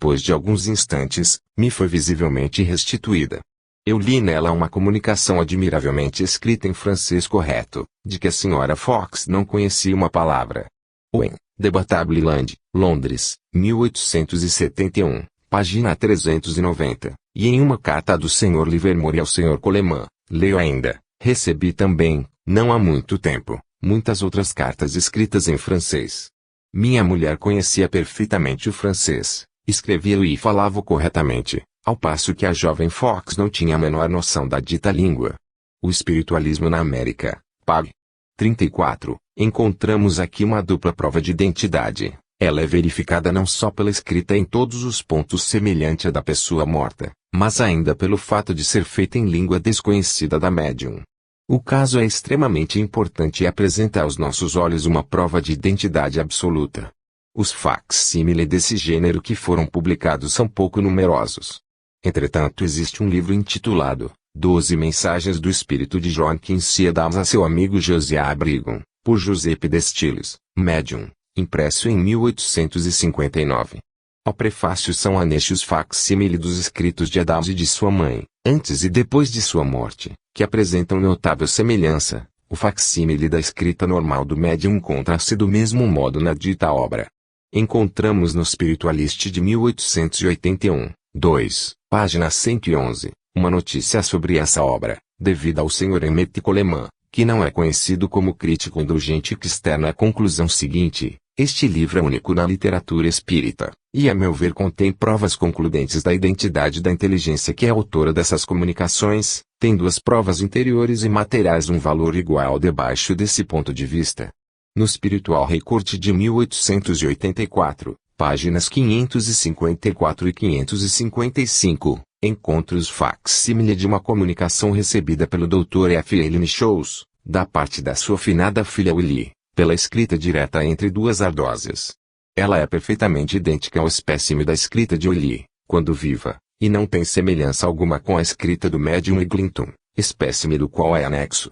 depois de alguns instantes, me foi visivelmente restituída. Eu li nela uma comunicação admiravelmente escrita em francês correto, de que a Sra. Fox não conhecia uma palavra. Owen, Debatable Land, Londres, 1871, página 390, e em uma carta do Sr. Livermore ao Sr. Coleman, leio ainda, recebi também, não há muito tempo, muitas outras cartas escritas em francês. Minha mulher conhecia perfeitamente o francês, escrevia-o e falava-o corretamente, ao passo que a jovem Fox não tinha a menor noção da dita língua. O espiritualismo na América, pag. 34. Encontramos aqui uma dupla prova de identidade. Ela é verificada não só pela escrita em todos os pontos semelhante à da pessoa morta, mas ainda pelo fato de ser feita em língua desconhecida da médium. O caso é extremamente importante e apresenta aos nossos olhos uma prova de identidade absoluta. Os facsímile desse gênero que foram publicados são pouco numerosos. Entretanto, existe um livro intitulado 12 Mensagens do Espírito de John que inicia dadas a seu amigo Josiah Brigham, por Giuseppe Destilles, médium, impresso em 1859. Ao prefácio são anexos facsímile dos escritos de Adams e de sua mãe, antes e depois de sua morte, que apresentam notável semelhança. O facsímile da escrita normal do médium encontra-se do mesmo modo na dita obra. Encontramos no Spiritualist de 1881, 2, página 111, uma notícia sobre essa obra, devida ao Sr. Emmett Coleman, que não é conhecido como crítico indulgente e que externa a conclusão seguinte: este livro é único na literatura espírita, e a meu ver contém provas concludentes da identidade da inteligência que é autora dessas comunicações, tendo as provas interiores e materiais um valor igual debaixo desse ponto de vista. No Spiritual Record de 1884, páginas 554 e 555, encontro os facsímile de uma comunicação recebida pelo Dr. F. Ellen Shows, da parte da sua finada filha Willie, pela escrita direta entre duas ardósias. Ela é perfeitamente idêntica ao espécime da escrita de Willie, quando viva, e não tem semelhança alguma com a escrita do médium Eglinton, espécime do qual é anexo.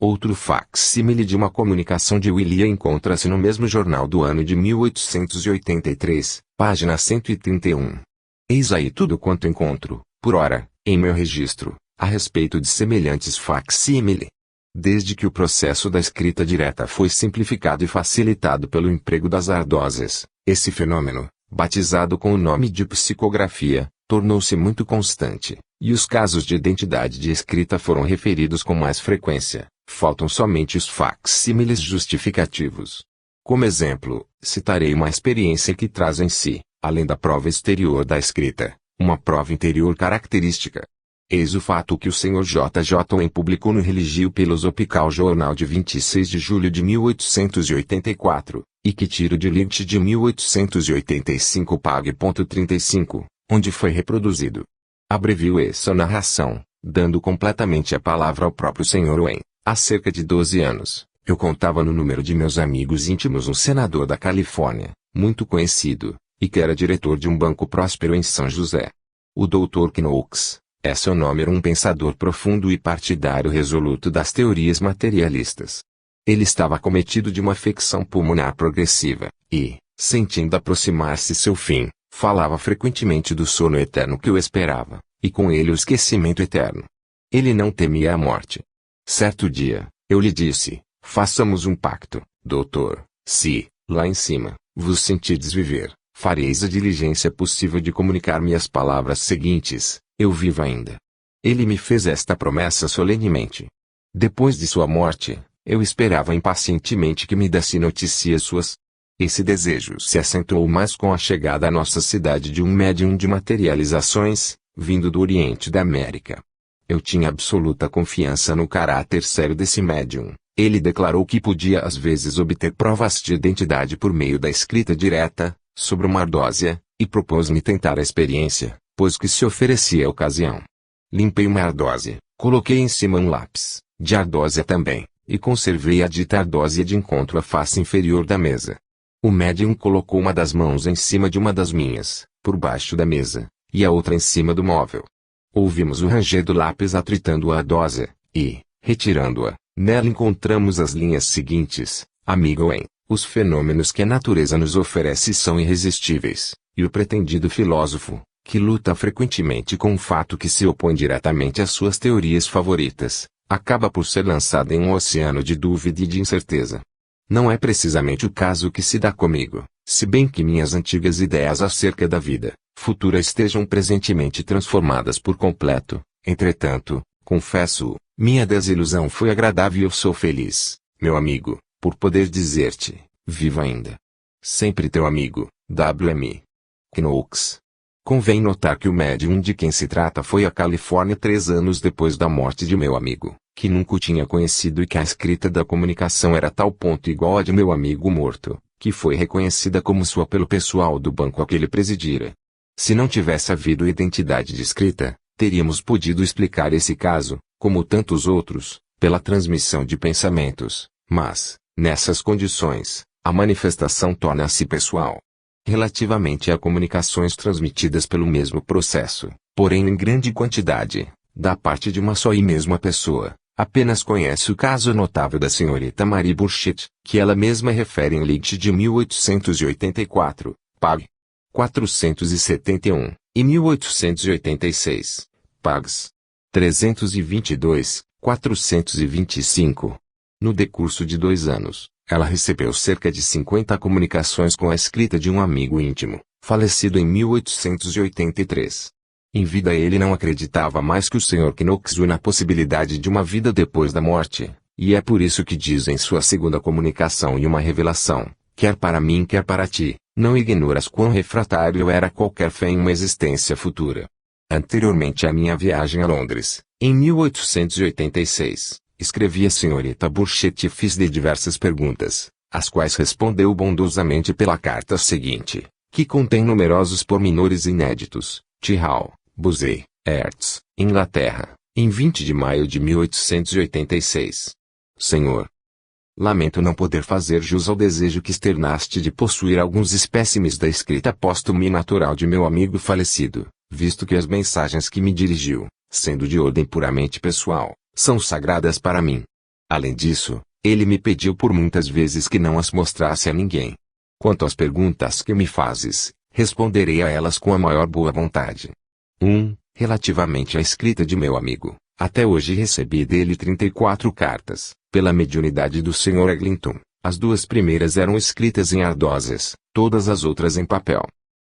Outro facsímile de uma comunicação de Willie encontra-se no mesmo jornal do ano de 1883, página 131. Eis aí tudo quanto encontro, por ora, em meu registro, a respeito de semelhantes facsímile. Desde que o processo da escrita direta foi simplificado e facilitado pelo emprego das ardósias, esse fenômeno, batizado com o nome de psicografia, tornou-se muito constante, e os casos de identidade de escrita foram referidos com mais frequência. Faltam somente os facsímiles justificativos. Como exemplo, citarei uma experiência que traz em si, além da prova exterior da escrita, uma prova interior característica. Eis o fato que o Sr. J. J. Owen publicou no Religio Philosophical Journal de 26 de julho de 1884, e que tiro de Licht de 1885 pag.35, onde foi reproduzido. Abreviou essa narração, dando completamente a palavra ao próprio Sr. Owen. Há cerca de 12 anos, eu contava no número de meus amigos íntimos um senador da Califórnia, muito conhecido, e que era diretor de um banco próspero em São José. O Dr. Knox, seu nome, era um pensador profundo e partidário resoluto das teorias materialistas. Ele estava acometido de uma afecção pulmonar progressiva, e, sentindo aproximar-se seu fim, falava frequentemente do sono eterno que o esperava, e com ele o esquecimento eterno. Ele não temia a morte. Certo dia, eu lhe disse: façamos um pacto, doutor. Se, lá em cima, vos sentides viver, fareis a diligência possível de comunicar-me as palavras seguintes: eu vivo ainda. Ele me fez esta promessa solenemente. Depois de sua morte, eu esperava impacientemente que me desse notícias suas. Esse desejo se acentuou mais com a chegada à nossa cidade de um médium de materializações, vindo do Oriente da América. Eu tinha absoluta confiança no caráter sério desse médium. Ele declarou que podia às vezes obter provas de identidade por meio da escrita direta, sobre uma ardósia, e propôs-me tentar a experiência, pois que se oferecia a ocasião. Limpei uma ardósia, coloquei em cima um lápis, de ardósia também, e conservei a dita ardósia de encontro à face inferior da mesa. O médium colocou uma das mãos em cima de uma das minhas, por baixo da mesa, e a outra em cima do móvel. Ouvimos o ranger do lápis atritando a ardósia, e, retirando-a, nela encontramos as linhas seguintes: amigo Owen, os fenômenos que a natureza nos oferece são irresistíveis, E o pretendido filósofo, que luta frequentemente com um fato que se opõe diretamente às suas teorias favoritas, acaba por ser lançado em um oceano de dúvida e de incerteza. Não é precisamente o caso que se dá comigo, se bem que minhas antigas ideias acerca da vida futura estejam presentemente transformadas por completo. Entretanto, confesso, minha desilusão foi agradável e eu sou feliz, meu amigo, por poder dizer-te, vivo ainda. Sempre teu amigo, W.M. Knox. Convém notar que o médium de quem se trata foi à Califórnia 3 anos depois da morte de meu amigo, que nunca o tinha conhecido, e que a escrita da comunicação era a tal ponto igual à de meu amigo morto, que foi reconhecida como sua pelo pessoal do banco a que ele presidira. Se não tivesse havido identidade de escrita, teríamos podido explicar esse caso, como tantos outros, pela transmissão de pensamentos, mas, nessas condições, a manifestação torna-se pessoal. Relativamente a comunicações transmitidas pelo mesmo processo, porém em grande quantidade, da parte de uma só e mesma pessoa, apenas conhece o caso notável da senhorita Marie Burchett, que ela mesma refere em Licht de 1884, pag. 471, e 1886, pags. 322, 425. No decurso de 2 anos, ela recebeu cerca de 50 comunicações com a escrita de um amigo íntimo, falecido em 1883. Em vida ele não acreditava mais que o Sr. Knox na possibilidade de uma vida depois da morte, e é por isso que diz em sua segunda comunicação e uma revelação, quer para mim quer para ti, não ignoras quão refratário era qualquer fé em uma existência futura. Anteriormente à minha viagem a Londres, em 1886, escrevi a senhorita Burchett e fiz-lhe diversas perguntas, às quais respondeu bondosamente pela carta seguinte, que contém numerosos pormenores inéditos. Tyrrell, Buzzey, Hertz, Inglaterra, em 20 de maio de 1886. Senhor, lamento não poder fazer jus ao desejo que externaste de possuir alguns espécimes da escrita póstuma e natural de meu amigo falecido, visto que as mensagens que me dirigiu, sendo de ordem puramente pessoal, são sagradas para mim. Além disso, ele me pediu por muitas vezes que não as mostrasse a ninguém. Quanto às perguntas que me fazes, responderei a elas com a maior boa vontade. 1. Relativamente à escrita de meu amigo, até hoje recebi dele 34 cartas, pela mediunidade do Sr. Eglinton. As 2 primeiras eram escritas em ardósias, todas as outras em papel.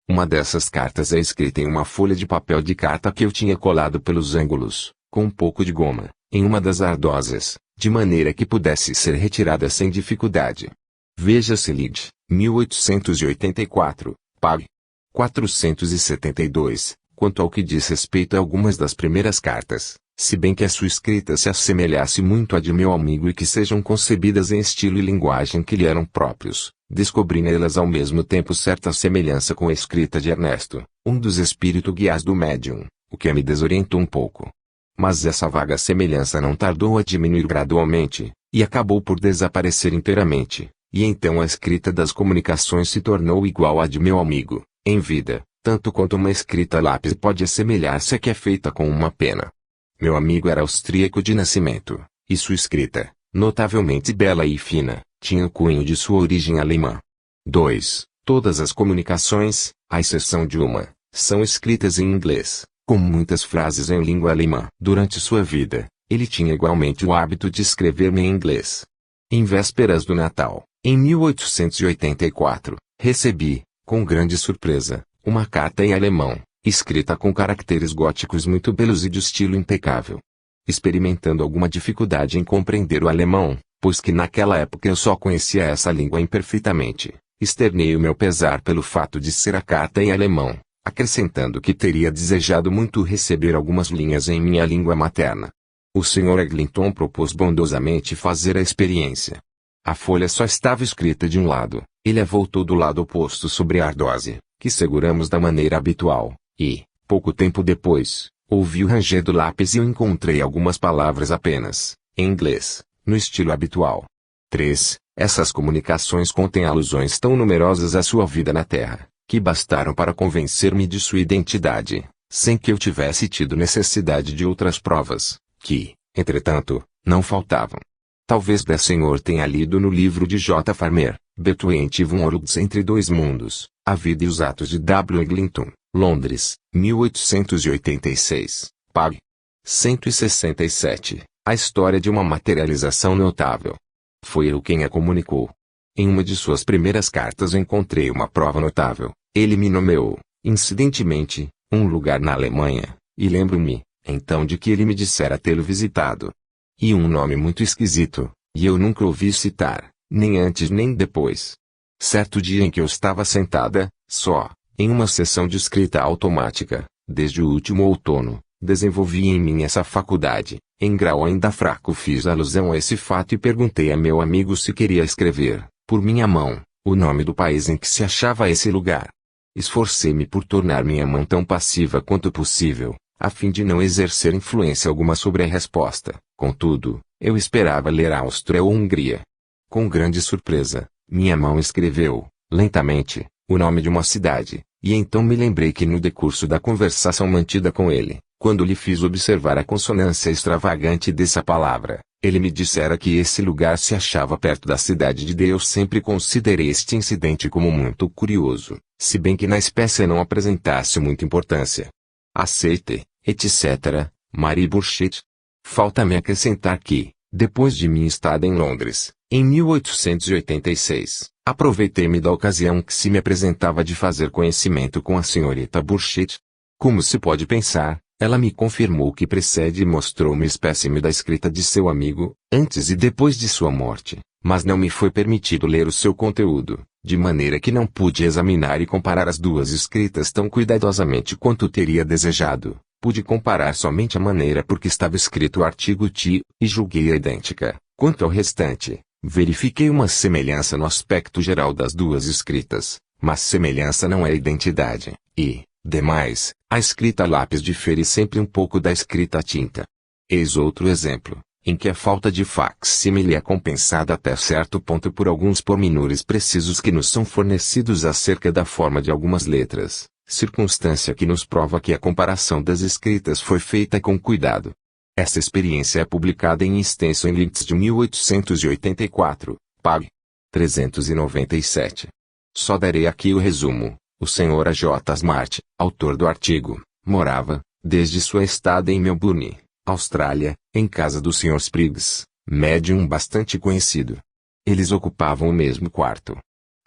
Uma dessas cartas é escrita em uma folha de papel de carta que eu tinha colado pelos ângulos, com um pouco de goma, em uma das ardósias, de maneira que pudesse ser retirada sem dificuldade. Veja-se Licht, 1884, pag. 472, quanto ao que diz respeito a algumas das primeiras cartas, se bem que a sua escrita se assemelhasse muito à de meu amigo e que sejam concebidas em estilo e linguagem que lhe eram próprios, descobri nelas ao mesmo tempo certa semelhança com a escrita de Ernesto, um dos espíritos guias do médium, o que me desorientou um pouco. Mas essa vaga semelhança não tardou a diminuir gradualmente, e acabou por desaparecer inteiramente, e então a escrita das comunicações se tornou igual à de meu amigo, em vida, tanto quanto uma escrita a lápis pode assemelhar-se a que é feita com uma pena. Meu amigo era austríaco de nascimento, e sua escrita, notavelmente bela e fina, tinha o cunho de sua origem alemã. 2. Todas as comunicações, à exceção de uma, são escritas em inglês, com muitas frases em língua alemã. Durante sua vida, ele tinha igualmente o hábito de escrever-me em inglês. Em vésperas do Natal, em 1884, recebi, com grande surpresa, uma carta em alemão, escrita com caracteres góticos muito belos e de estilo impecável. Experimentando alguma dificuldade em compreender o alemão, pois que naquela época eu só conhecia essa língua imperfeitamente, externei o meu pesar pelo fato de ser a carta em alemão, acrescentando que teria desejado muito receber algumas linhas em minha língua materna. O Sr. Eglinton propôs bondosamente fazer a experiência. A folha só estava escrita de um lado, ele a voltou do lado oposto sobre a ardósia, que seguramos da maneira habitual, e, pouco tempo depois, ouvi o ranger do lápis e eu encontrei algumas palavras apenas, em inglês, no estilo habitual. 3. Essas comunicações contêm alusões tão numerosas à sua vida na Terra, que bastaram para convencer-me de sua identidade, sem que eu tivesse tido necessidade de outras provas, que, entretanto, não faltavam. Talvez o senhor tenha lido no livro de J. Farmer, Between Two Worlds Entre Dois Mundos, A Vida e os Atos de W. Eglinton, Londres, 1886, pág. 167, a história de uma materialização notável. Foi ele quem a comunicou. Em uma de suas primeiras cartas encontrei uma prova notável. Ele me nomeou, incidentemente, um lugar na Alemanha, e lembro-me, então, de que ele me dissera tê-lo visitado. E um nome muito esquisito, e eu nunca ouvi citar, nem antes nem depois. Certo dia em que eu estava sentada, só, em uma sessão de escrita automática, desde o último outono, desenvolvi em mim essa faculdade. Em grau ainda fraco fiz alusão a esse fato e perguntei a meu amigo se queria escrever, por minha mão, o nome do país em que se achava esse lugar. Esforcei-me por tornar minha mão tão passiva quanto possível, a fim de não exercer influência alguma sobre a resposta. Contudo, eu esperava ler Áustria ou Hungria. Com grande surpresa, minha mão escreveu, lentamente, o nome de uma cidade, e então me lembrei que no decurso da conversação mantida com ele, quando lhe fiz observar a consonância extravagante dessa palavra, ele me dissera que esse lugar se achava perto da cidade de Deus. Sempre considerei este incidente como muito curioso, se bem que na espécie não apresentasse muita importância. Aceite, etc., Marie Burchett. Falta-me acrescentar que, depois de minha estada em Londres, em 1886, aproveitei-me da ocasião que se me apresentava de fazer conhecimento com a senhorita Burchett. Como se pode pensar, ela me confirmou que precede e mostrou-me espécime da escrita de seu amigo, antes e depois de sua morte, mas não me foi permitido ler o seu conteúdo, de maneira que não pude examinar e comparar as duas escritas tão cuidadosamente quanto teria desejado. Pude comparar somente a maneira por que estava escrito o artigo T, e julguei-a idêntica. Quanto ao restante, verifiquei uma semelhança no aspecto geral das duas escritas, mas semelhança não é identidade, e, demais, a escrita a lápis difere sempre um pouco da escrita a tinta. Eis outro exemplo, em que a falta de facsímile é compensada até certo ponto por alguns pormenores precisos que nos são fornecidos acerca da forma de algumas letras, circunstância que nos prova que a comparação das escritas foi feita com cuidado. Essa experiência é publicada em extenso em Links de 1884, pág. 397. Só darei aqui o resumo. O Sr. A. J. Smart, autor do artigo, morava, desde sua estada em Melbourne, Austrália, em casa do Sr. Spriggs, médium bastante conhecido. Eles ocupavam o mesmo quarto.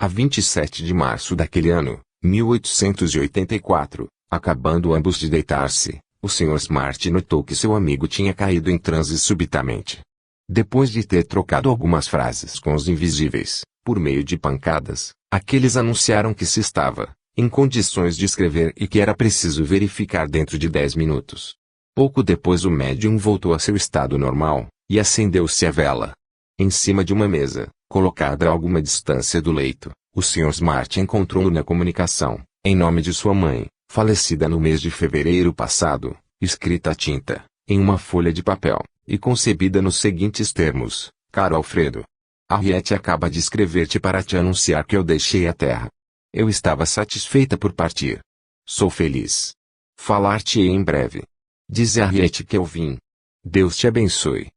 A 27 de março daquele ano, 1884, acabando ambos de deitar-se, o Sr. Smart notou que seu amigo tinha caído em transe subitamente. Depois de ter trocado algumas frases com os invisíveis, por meio de pancadas, aqueles anunciaram que se estava em condições de escrever e que era preciso verificar dentro de 10 minutos. Pouco depois o médium voltou a seu estado normal, e acendeu-se a vela. Em cima de uma mesa, colocada a alguma distância do leito, o Sr. Smart encontrou na comunicação, em nome de sua mãe, falecida no mês de fevereiro passado, escrita a tinta, em uma folha de papel, e concebida nos seguintes termos: Caro Alfredo, Harriet acaba de escrever-te para te anunciar que eu deixei a terra. Eu estava satisfeita por partir. Sou feliz. Falar-te-ei em breve. Diz a Harriet que eu vim. Deus te abençoe.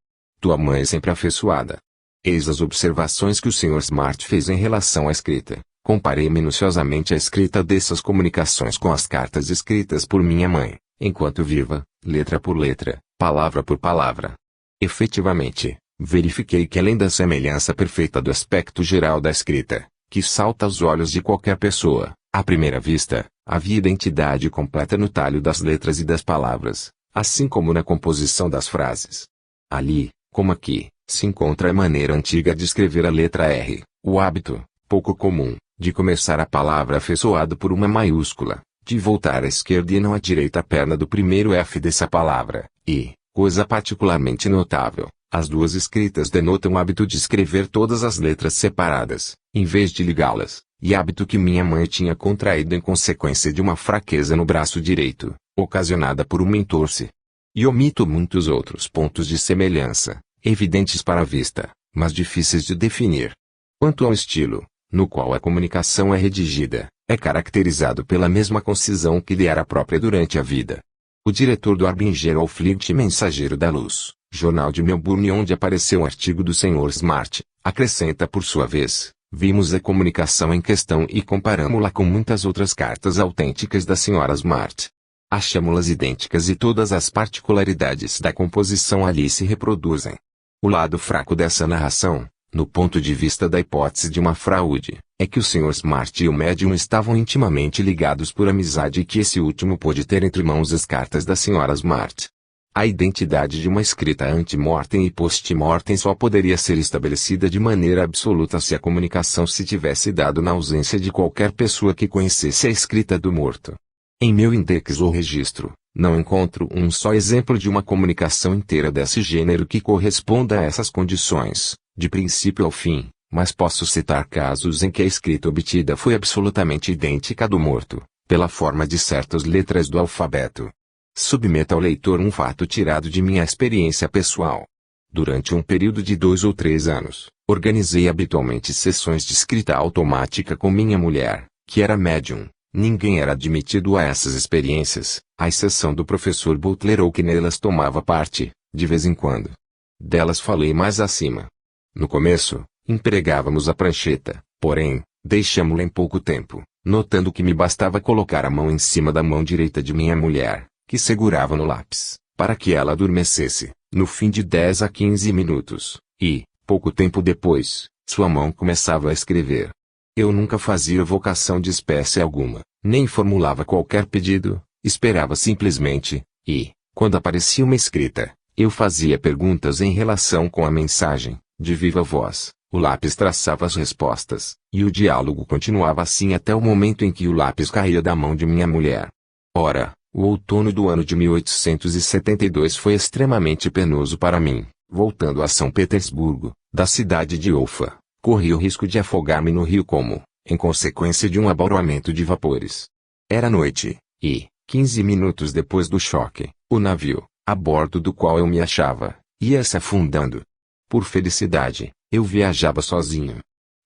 Tua mãe sempre afeiçoada. Eis as observações que o Sr. Smart fez em relação à escrita. Comparei minuciosamente a escrita dessas comunicações com as cartas escritas por minha mãe, enquanto viva, letra por letra, palavra por palavra. Efetivamente, verifiquei que além da semelhança perfeita do aspecto geral da escrita, que salta aos olhos de qualquer pessoa, à primeira vista, havia identidade completa no talho das letras e das palavras, assim como na composição das frases. Ali, como aqui, se encontra a maneira antiga de escrever a letra R, o hábito, pouco comum, de começar a palavra afeiçoado por uma maiúscula, de voltar à esquerda e não à direita a perna do primeiro F dessa palavra, e, coisa particularmente notável, as duas escritas denotam o hábito de escrever todas as letras separadas, em vez de ligá-las, e hábito que minha mãe tinha contraído em consequência de uma fraqueza no braço direito, ocasionada por uma entorse. E omito muitos outros pontos de semelhança, evidentes para a vista, mas difíceis de definir. Quanto ao estilo, no qual a comunicação é redigida, é caracterizado pela mesma concisão que lhe era própria durante a vida. O diretor do Harbinger ou Fleet Mensageiro da Luz, jornal de Melbourne onde apareceu o artigo do Sr. Smart, acrescenta por sua vez, Vimos a comunicação em questão e comparamos-la com muitas outras cartas autênticas da Sra. Smart. Achamos-las idênticas e todas as particularidades da composição ali se reproduzem. O lado fraco dessa narração, no ponto de vista da hipótese de uma fraude, é que o Sr. Smart e o médium estavam intimamente ligados por amizade e que esse último pôde ter entre mãos as cartas da Sra. Smart. A identidade de uma escrita ante-mortem e post-mortem só poderia ser estabelecida de maneira absoluta se a comunicação se tivesse dado na ausência de qualquer pessoa que conhecesse a escrita do morto. Em meu index ou registro, não encontro um só exemplo de uma comunicação inteira desse gênero que corresponda a essas condições, de princípio ao fim, mas posso citar casos em que a escrita obtida foi absolutamente idêntica à do morto, pela forma de certas letras do alfabeto. Submeto ao leitor um fato tirado de minha experiência pessoal. Durante um período de 2 ou 3 anos, organizei habitualmente sessões de escrita automática com minha mulher, que era médium. Ninguém era admitido a essas experiências, à exceção do professor Butler ou que nelas tomava parte, de vez em quando. Delas falei mais acima. No começo, empregávamos a prancheta, porém, deixamo-la em pouco tempo, notando que me bastava colocar a mão em cima da mão direita de minha mulher, que segurava no lápis, para que ela adormecesse, no fim de 10 a 15 minutos, e, pouco tempo depois, sua mão começava a escrever. Eu nunca fazia vocação de espécie alguma, nem formulava qualquer pedido, esperava simplesmente, e, quando aparecia uma escrita, eu fazia perguntas em relação com a mensagem, de viva voz, o lápis traçava as respostas, e o diálogo continuava assim até o momento em que o lápis caía da mão de minha mulher. Ora, o outono do ano de 1872 foi extremamente penoso para mim. Voltando a São Petersburgo, da cidade de Ufa, corri o risco de afogar-me no rio como, em consequência de um abaroamento de vapores. Era noite, e, 15 minutos depois do choque, o navio, a bordo do qual eu me achava, ia se afundando. Por felicidade, eu viajava sozinho.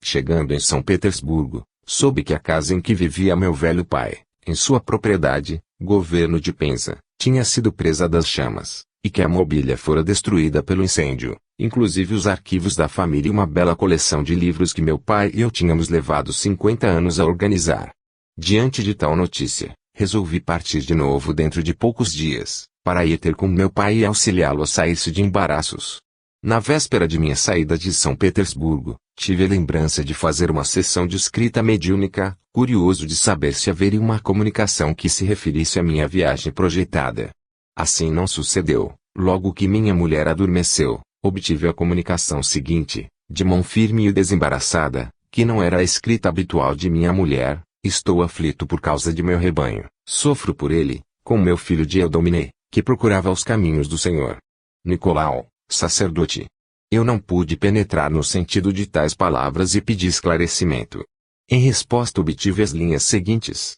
Chegando em São Petersburgo, soube que a casa em que vivia meu velho pai, em sua propriedade, governo de Penza, tinha sido presa das chamas, e que a mobília fora destruída pelo incêndio, inclusive os arquivos da família e uma bela coleção de livros que meu pai e eu tínhamos levado 50 anos a organizar. Diante de tal notícia, resolvi partir de novo dentro de poucos dias, para ir ter com meu pai e auxiliá-lo a sair-se de embaraços. Na véspera de minha saída de São Petersburgo, tive a lembrança de fazer uma sessão de escrita mediúnica, curioso de saber se haveria uma comunicação que se referisse à minha viagem projetada. Assim não sucedeu. Logo que minha mulher adormeceu, obtive a comunicação seguinte, de mão firme e desembaraçada, que não era a escrita habitual de minha mulher: estou aflito por causa de meu rebanho, sofro por ele, com meu filho de Eudomine, que procurava os caminhos do Senhor. Nicolau, sacerdote. Eu não pude penetrar no sentido de tais palavras e pedi esclarecimento. Em resposta obtive as linhas seguintes.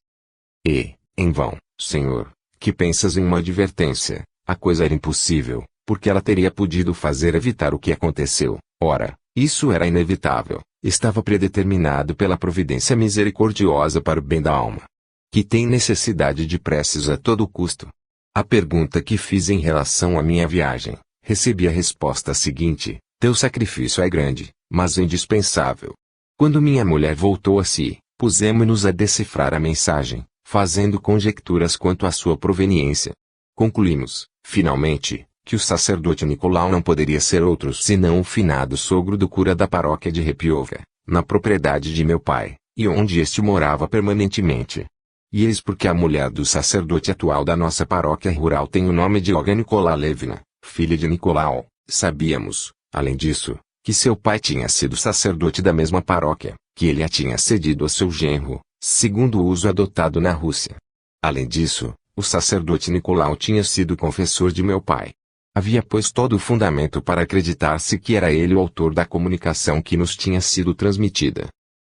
Em vão, Senhor, que pensas em uma advertência, a coisa era impossível, porque ela teria podido fazer evitar o que aconteceu. Ora, isso era inevitável, estava predeterminado pela providência misericordiosa para o bem da alma, que tem necessidade de preces a todo custo. A pergunta que fiz em relação à minha viagem, recebi a resposta seguinte: teu sacrifício é grande, mas indispensável. Quando minha mulher voltou a si, pusemo-nos a decifrar a mensagem, fazendo conjecturas quanto à sua proveniência. Concluímos, finalmente, que o sacerdote Nicolau não poderia ser outro senão o finado sogro do cura da paróquia de Repiova, na propriedade de meu pai, e onde este morava permanentemente. E eis porque a mulher do sacerdote atual da nossa paróquia rural tem o nome de Olga Nikolaevna, filha de Nicolau. Sabíamos, além disso, que seu pai tinha sido sacerdote da mesma paróquia, que ele a tinha cedido a seu genro, segundo o uso adotado na Rússia. Além disso, o sacerdote Nicolau tinha sido confessor de meu pai. Havia pois todo o fundamento para acreditar-se que era ele o autor da comunicação que nos tinha sido transmitida.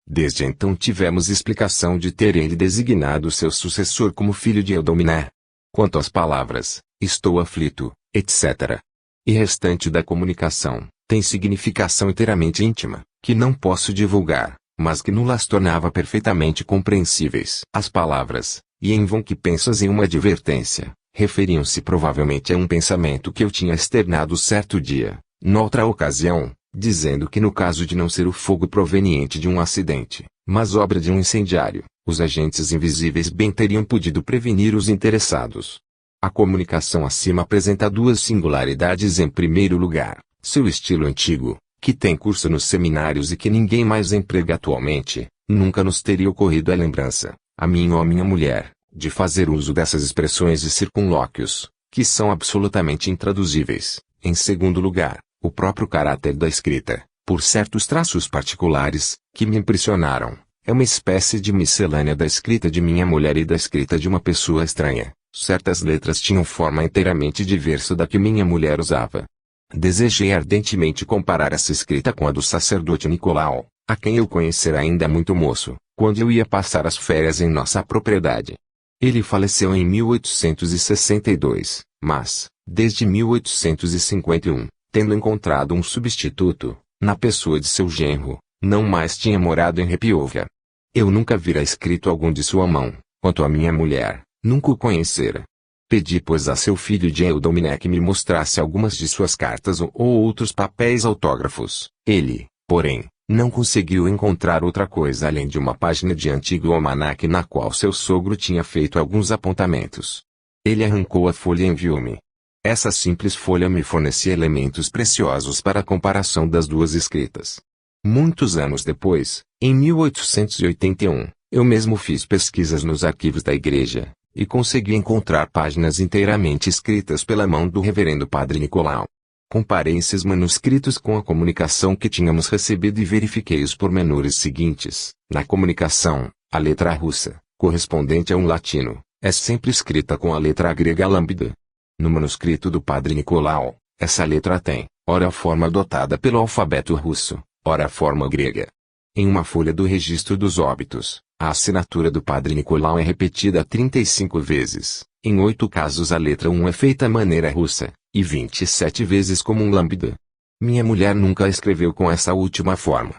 Desde então tivemos explicação de ter ele designado seu sucessor como filho de Eudominé. Quanto às palavras, estou aflito, etc. e restante da comunicação, tem significação inteiramente íntima, que não posso divulgar, mas que nulas tornava perfeitamente compreensíveis. As palavras, e em vão que pensas em uma advertência, referiam-se provavelmente a um pensamento que eu tinha externado certo dia, noutra ocasião, dizendo que no caso de não ser o fogo proveniente de um acidente, mas obra de um incendiário, os agentes invisíveis bem teriam podido prevenir os interessados. A comunicação acima apresenta duas singularidades. Em primeiro lugar, seu estilo antigo, que tem curso nos seminários e que ninguém mais emprega atualmente, nunca nos teria ocorrido a lembrança, a mim ou a minha mulher, de fazer uso dessas expressões e circunlóquios, que são absolutamente intraduzíveis. Em segundo lugar, o próprio caráter da escrita, por certos traços particulares, que me impressionaram, é uma espécie de miscelânea da escrita de minha mulher e da escrita de uma pessoa estranha. Certas letras tinham forma inteiramente diversa da que minha mulher usava. Desejei ardentemente comparar essa escrita com a do sacerdote Nicolau, a quem eu conhecera ainda muito moço, quando eu ia passar as férias em nossa propriedade. Ele faleceu em 1862, mas, desde 1851, tendo encontrado um substituto, na pessoa de seu genro, não mais tinha morado em Repiova. Eu nunca vira escrito algum de sua mão, quanto a minha mulher, nunca o conhecera. Pedi pois a seu filho Eudolmine que me mostrasse algumas de suas cartas ou outros papéis autógrafos. Ele, porém, não conseguiu encontrar outra coisa além de uma página de antigo almanaque na qual seu sogro tinha feito alguns apontamentos. Ele arrancou a folha e enviou-me. Essa simples folha me fornecia elementos preciosos para a comparação das duas escritas. Muitos anos depois, em 1881, eu mesmo fiz pesquisas nos arquivos da igreja, e consegui encontrar páginas inteiramente escritas pela mão do reverendo padre Nicolau. Comparei esses manuscritos com a comunicação que tínhamos recebido e verifiquei os pormenores seguintes. Na comunicação, a letra russa, correspondente a um latino, é sempre escrita com a letra grega lambda. No manuscrito do padre Nicolau, essa letra tem, ora a forma adotada pelo alfabeto russo, ora a forma grega. Em uma folha do registro dos óbitos, a assinatura do padre Nicolau é repetida 35 vezes. Em 8 casos a letra 1 é feita à maneira russa, e 27 vezes como um lambda. Minha mulher nunca escreveu com essa última forma.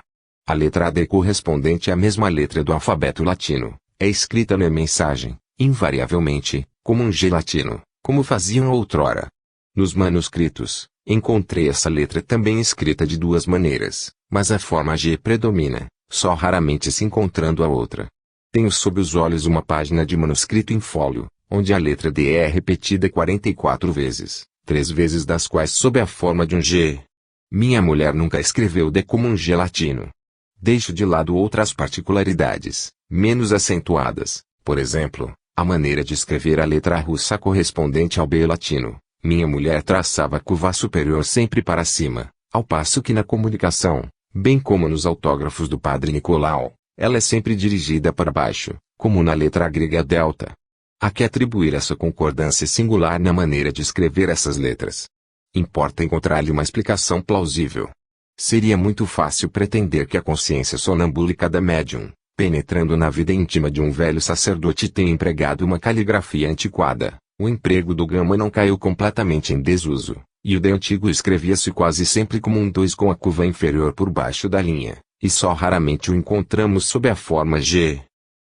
A letra D correspondente à mesma letra do alfabeto latino, é escrita na mensagem, invariavelmente, como um G latino, como faziam outrora. Nos manuscritos, encontrei essa letra também escrita de duas maneiras, mas a forma G predomina, só raramente se encontrando a outra. Tenho sob os olhos uma página de manuscrito em fólio, onde a letra D é repetida 44 vezes, 3 vezes das quais sob a forma de um G. Minha mulher nunca escreveu D como um G latino. Deixo de lado outras particularidades, menos acentuadas, por exemplo, a maneira de escrever a letra russa correspondente ao B latino. Minha mulher traçava a curva superior sempre para cima, ao passo que na comunicação, bem como nos autógrafos do padre Nicolau, ela é sempre dirigida para baixo, como na letra grega delta. Há que atribuir essa concordância singular na maneira de escrever essas letras. Importa encontrar-lhe uma explicação plausível. Seria muito fácil pretender que a consciência sonambúlica da médium, penetrando na vida íntima de um velho sacerdote, tenha empregado uma caligrafia antiquada. O emprego do gama não caiu completamente em desuso, e o D antigo escrevia-se quase sempre como um 2 com a curva inferior por baixo da linha, e só raramente o encontramos sob a forma G.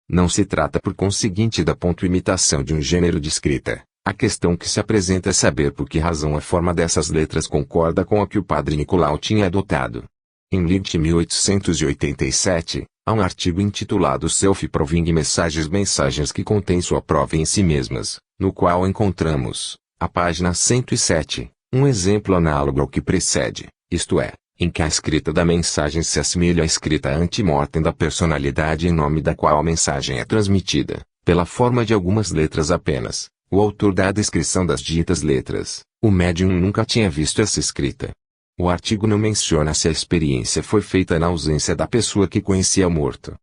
Não se trata por conseguinte da ponto-imitação de um gênero de escrita. A questão que se apresenta é saber por que razão a forma dessas letras concorda com a que o padre Nicolau tinha adotado. Em Licht 1887, há um artigo intitulado Self-Proving Mensagens que contém sua prova em si mesmas, no qual encontramos, a página 107, um exemplo análogo ao que precede, isto é, em que a escrita da mensagem se assemelha à escrita ante-mortem da personalidade em nome da qual a mensagem é transmitida, pela forma de algumas letras apenas. O autor dá a descrição das ditas letras. O médium nunca tinha visto essa escrita. O artigo não menciona se a experiência foi feita na ausência da pessoa que conhecia o morto.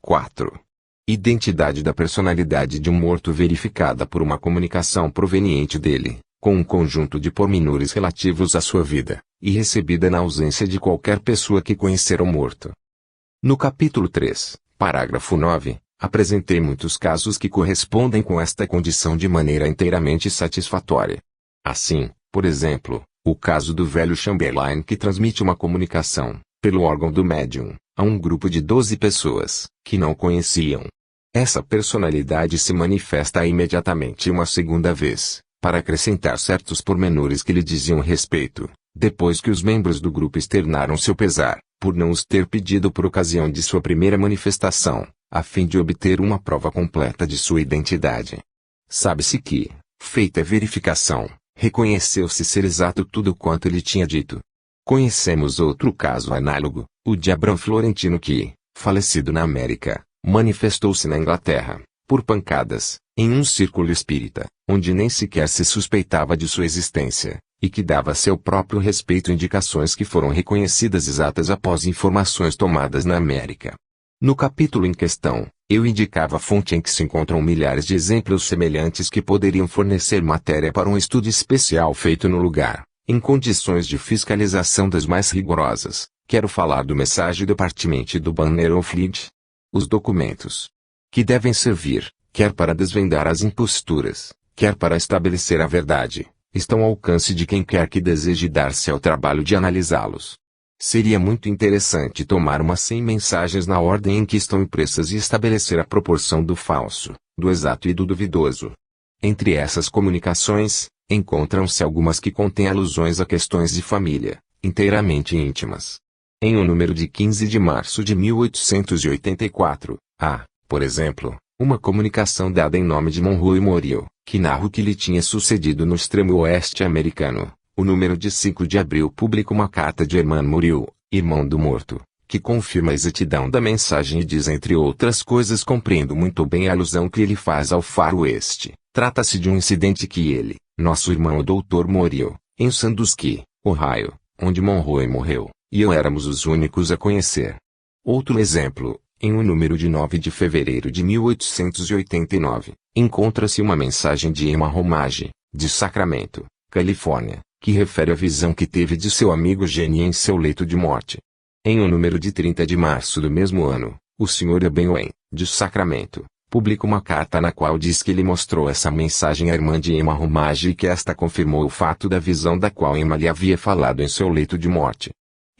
4. Identidade da personalidade de um morto verificada por uma comunicação proveniente dele, com um conjunto de pormenores relativos à sua vida, e recebida na ausência de qualquer pessoa que conhecera o morto. No capítulo 3, parágrafo 9, apresentei muitos casos que correspondem com esta condição de maneira inteiramente satisfatória. Assim, por exemplo, o caso do velho Chamberlain que transmite uma comunicação, pelo órgão do médium, a um grupo de 12 pessoas, que não conheciam. Essa personalidade se manifesta imediatamente uma segunda vez, para acrescentar certos pormenores que lhe diziam respeito, Depois que os membros do grupo externaram seu pesar, por não os ter pedido por ocasião de sua primeira manifestação, a fim de obter uma prova completa de sua identidade. Sabe-se que, feita a verificação, reconheceu-se ser exato tudo quanto ele tinha dito. Conhecemos outro caso análogo, o de Abrão Florentino que, falecido na América, manifestou-se na Inglaterra, por pancadas, em um círculo espírita, onde nem sequer se suspeitava de sua existência, e que dava a seu próprio respeito indicações que foram reconhecidas exatas após informações tomadas na América. No capítulo em questão, eu indicava a fonte em que se encontram milhares de exemplos semelhantes que poderiam fornecer matéria para um estudo especial feito no lugar, em condições de fiscalização das mais rigorosas. Quero falar do Message Department do Banner of Lead. Os documentos que devem servir, quer para desvendar as imposturas, quer para estabelecer a verdade, estão ao alcance de quem quer que deseje dar-se ao trabalho de analisá-los. Seria muito interessante tomar umas 100 mensagens na ordem em que estão impressas e estabelecer a proporção do falso, do exato e do duvidoso. Entre essas comunicações, encontram-se algumas que contêm alusões a questões de família, inteiramente íntimas. Em um número de 15 de março de 1884, há, por exemplo, uma comunicação dada em nome de Monroe Moriel, que narra o que lhe tinha sucedido no extremo oeste americano. O número de 5 de abril publica uma carta de Herman Moriel, irmão do morto, que confirma a exatidão da mensagem e diz entre outras coisas: compreendo muito bem a alusão que ele faz ao faroeste. Trata-se de um incidente que ele, nosso irmão o Dr. Moriel, em Sandusky, Ohio, onde Monroe morreu, e eu éramos os únicos a conhecer. Outro exemplo, em um número de 9 de fevereiro de 1889, encontra-se uma mensagem de Emma Romage, de Sacramento, Califórnia, que refere a visão que teve de seu amigo Genie em seu leito de morte. Em um número de 30 de março do mesmo ano, o Sr. Ebenwen, de Sacramento, publica uma carta na qual diz que ele mostrou essa mensagem à irmã de Emma Romage e que esta confirmou o fato da visão da qual Emma lhe havia falado em seu leito de morte.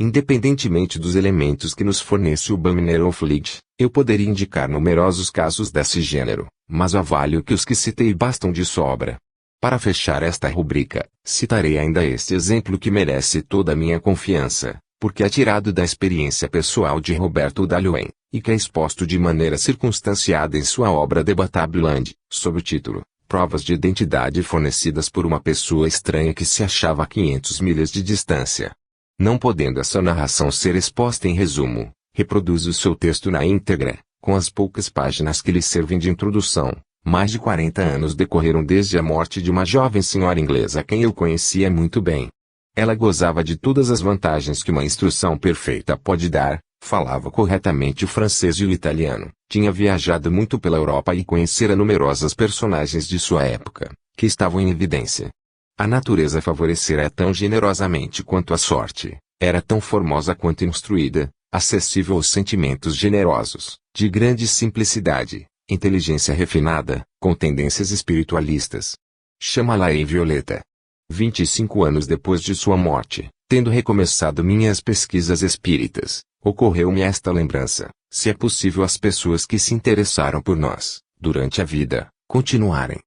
Independentemente dos elementos que nos fornece o Banner of Lead, eu poderia indicar numerosos casos desse gênero, mas avalio que os que citei bastam de sobra. Para fechar esta rubrica, citarei ainda este exemplo que merece toda a minha confiança, porque é tirado da experiência pessoal de Roberto Dalhoen, e que é exposto de maneira circunstanciada em sua obra The Batabland, sob o título Provas de Identidade fornecidas por uma pessoa estranha que se achava a 500 milhas de distância. Não podendo essa narração ser exposta em resumo, reproduzo o seu texto na íntegra, com as poucas páginas que lhe servem de introdução. Mais de 40 anos decorreram desde a morte de uma jovem senhora inglesa a quem eu conhecia muito bem. Ela gozava de todas as vantagens que uma instrução perfeita pode dar, falava corretamente o francês e o italiano, tinha viajado muito pela Europa e conhecera numerosas personagens de sua época, que estavam em evidência. A natureza favorecera tão generosamente quanto a sorte, era tão formosa quanto instruída, acessível aos sentimentos generosos, de grande simplicidade, inteligência refinada, com tendências espiritualistas. Chama-la em Violeta. 25 anos depois de sua morte, tendo recomeçado minhas pesquisas espíritas, ocorreu-me esta lembrança: se é possível as pessoas que se interessaram por nós, durante a vida, continuarem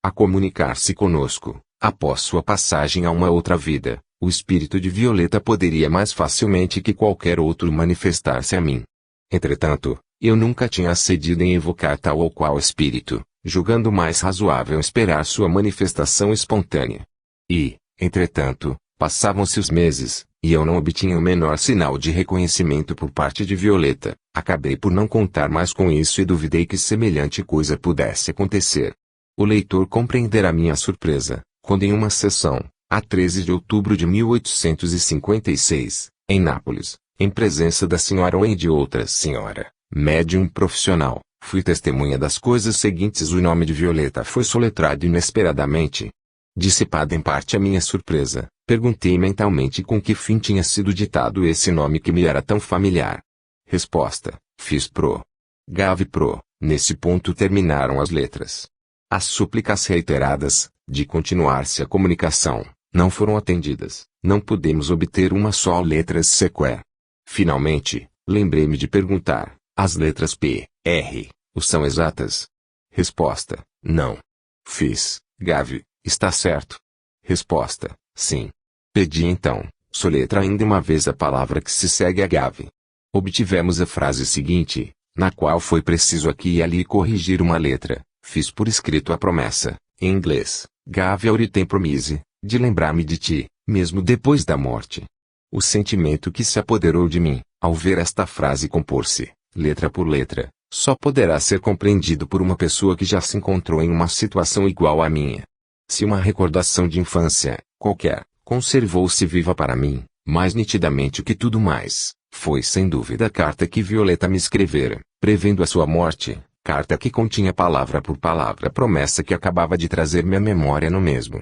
a comunicar-se conosco, após sua passagem a uma outra vida, o espírito de Violeta poderia mais facilmente que qualquer outro manifestar-se a mim. Entretanto, eu nunca tinha acedido em evocar tal ou qual espírito, julgando mais razoável esperar sua manifestação espontânea. E, entretanto, passavam-se os meses, e eu não obtinha o menor sinal de reconhecimento por parte de Violeta. Acabei por não contar mais com isso e duvidei que semelhante coisa pudesse acontecer. O leitor compreenderá minha surpresa, quando em uma sessão, a 13 de outubro de 1856, em Nápoles, em presença da senhora Owen e de outra senhora, médium profissional, fui testemunha das coisas seguintes: o nome de Violeta foi soletrado inesperadamente. Dissipada em parte a minha surpresa, perguntei mentalmente com que fim tinha sido ditado esse nome que me era tão familiar. Resposta: fiz pro. Gave pro. Nesse ponto terminaram as letras. As súplicas reiteradas, de continuar-se a comunicação, não foram atendidas, não pudemos obter uma só letra sequer. Finalmente, lembrei-me de perguntar: as letras P, R, o são exatas? Resposta: não. Fiz, Gave, está certo. Resposta: sim. Pedi então, soletra ainda uma vez a palavra que se segue a Gave. Obtivemos a frase seguinte, na qual foi preciso aqui e ali corrigir uma letra. Fiz por escrito a promessa, em inglês, Gave auritem promise, de lembrar-me de ti, mesmo depois da morte. O sentimento que se apoderou de mim, ao ver esta frase compor-se, letra por letra, só poderá ser compreendido por uma pessoa que já se encontrou em uma situação igual à minha. Se uma recordação de infância, qualquer, conservou-se viva para mim, mais nitidamente que tudo mais, foi sem dúvida a carta que Violeta me escrevera, prevendo a sua morte, carta que continha palavra por palavra a promessa que acabava de trazer-me à memória no mesmo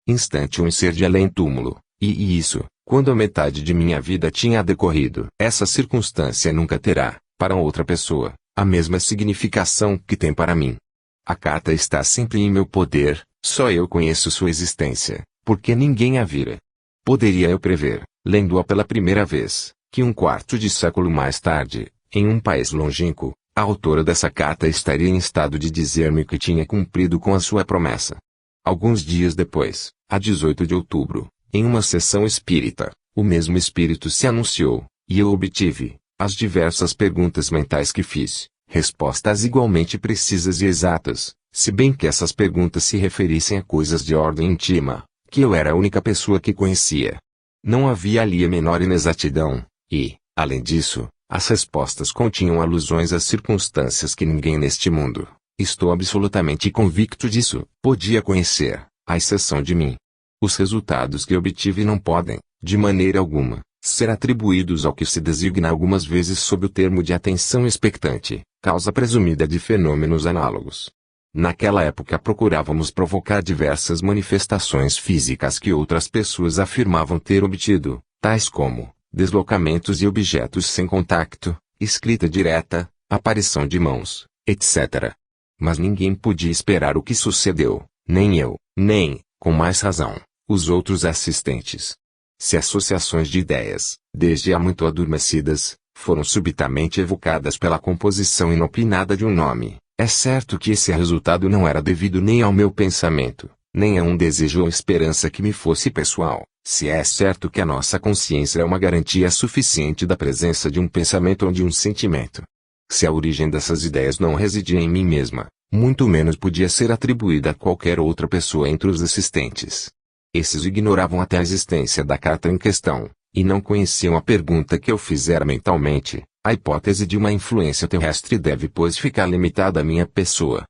instante um ser de além-túmulo, e isso, quando a metade de minha vida tinha decorrido. Essa circunstância nunca terá, para outra pessoa, a mesma significação que tem para mim. A carta está sempre em meu poder, só eu conheço sua existência, porque ninguém a vira. Poderia eu prever, lendo-a pela primeira vez, que um quarto de século mais tarde, em um país longínquo, a autora dessa carta estaria em estado de dizer-me que tinha cumprido com a sua promessa. Alguns dias depois, a 18 de outubro, em uma sessão espírita, o mesmo espírito se anunciou, e eu obtive, às diversas perguntas mentais que fiz, respostas igualmente precisas e exatas, se bem que essas perguntas se referissem a coisas de ordem íntima, que eu era a única pessoa que conhecia. Não havia ali a menor inexatidão, e, além disso, as respostas continham alusões a circunstâncias que ninguém neste mundo, estou absolutamente convicto disso, podia conhecer, à exceção de mim. Os resultados que obtive não podem, de maneira alguma, ser atribuídos ao que se designa algumas vezes sob o termo de atenção expectante, causa presumida de fenômenos análogos. Naquela época procurávamos provocar diversas manifestações físicas que outras pessoas afirmavam ter obtido, tais como deslocamentos de objetos sem contacto, escrita direta, aparição de mãos, etc. Mas ninguém podia esperar o que sucedeu, nem eu, nem, com mais razão, os outros assistentes. Se associações de ideias, desde há muito adormecidas, foram subitamente evocadas pela composição inopinada de um nome, é certo que esse resultado não era devido nem ao meu pensamento, nem a um desejo ou esperança que me fosse pessoal, se é certo que a nossa consciência é uma garantia suficiente da presença de um pensamento ou de um sentimento. Se a origem dessas ideias não residia em mim mesma, muito menos podia ser atribuída a qualquer outra pessoa entre os assistentes. Esses ignoravam até a existência da carta em questão, e não conheciam a pergunta que eu fizera mentalmente. A hipótese de uma influência terrestre deve, pois, ficar limitada à minha pessoa.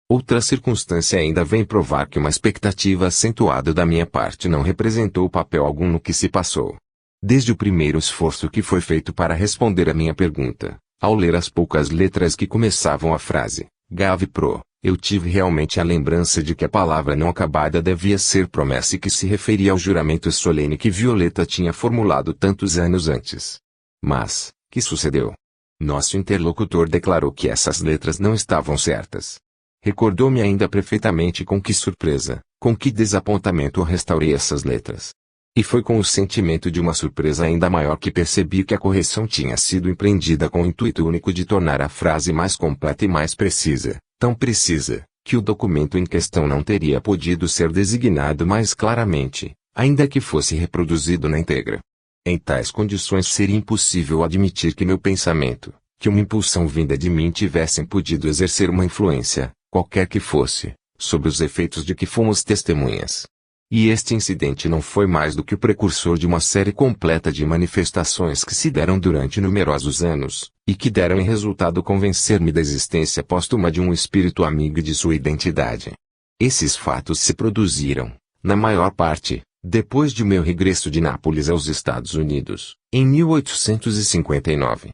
Outra circunstância ainda vem provar que uma expectativa acentuada da minha parte não representou papel algum no que se passou. Desde o primeiro esforço que foi feito para responder à minha pergunta, ao ler as poucas letras que começavam a frase, Gave Pro, eu tive realmente a lembrança de que a palavra não acabada devia ser promessa e que se referia ao juramento solene que Violeta tinha formulado tantos anos antes. Mas, que sucedeu? Nosso interlocutor declarou que essas letras não estavam certas. Recordou-me ainda perfeitamente com que surpresa, com que desapontamento restaurei essas letras. E foi com o sentimento de uma surpresa ainda maior que percebi que a correção tinha sido empreendida com o intuito único de tornar a frase mais completa e mais precisa, tão precisa, que o documento em questão não teria podido ser designado mais claramente, ainda que fosse reproduzido na íntegra. Em tais condições seria impossível admitir que meu pensamento, que uma impulsão vinda de mim tivessem podido exercer uma influência, qualquer que fosse, sobre os efeitos de que fomos testemunhas. E este incidente não foi mais do que o precursor de uma série completa de manifestações que se deram durante numerosos anos, e que deram em resultado convencer-me da existência póstuma de um espírito amigo e de sua identidade. Esses fatos se produziram, na maior parte, depois de meu regresso de Nápoles aos Estados Unidos, em 1859.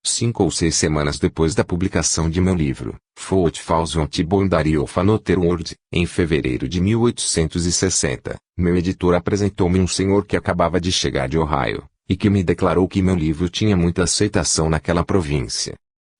5 ou 6 semanas depois da publicação de meu livro, Fortfalls Bondari of Another World, em fevereiro de 1860, meu editor apresentou-me um senhor que acabava de chegar de Ohio, e que me declarou que meu livro tinha muita aceitação naquela província.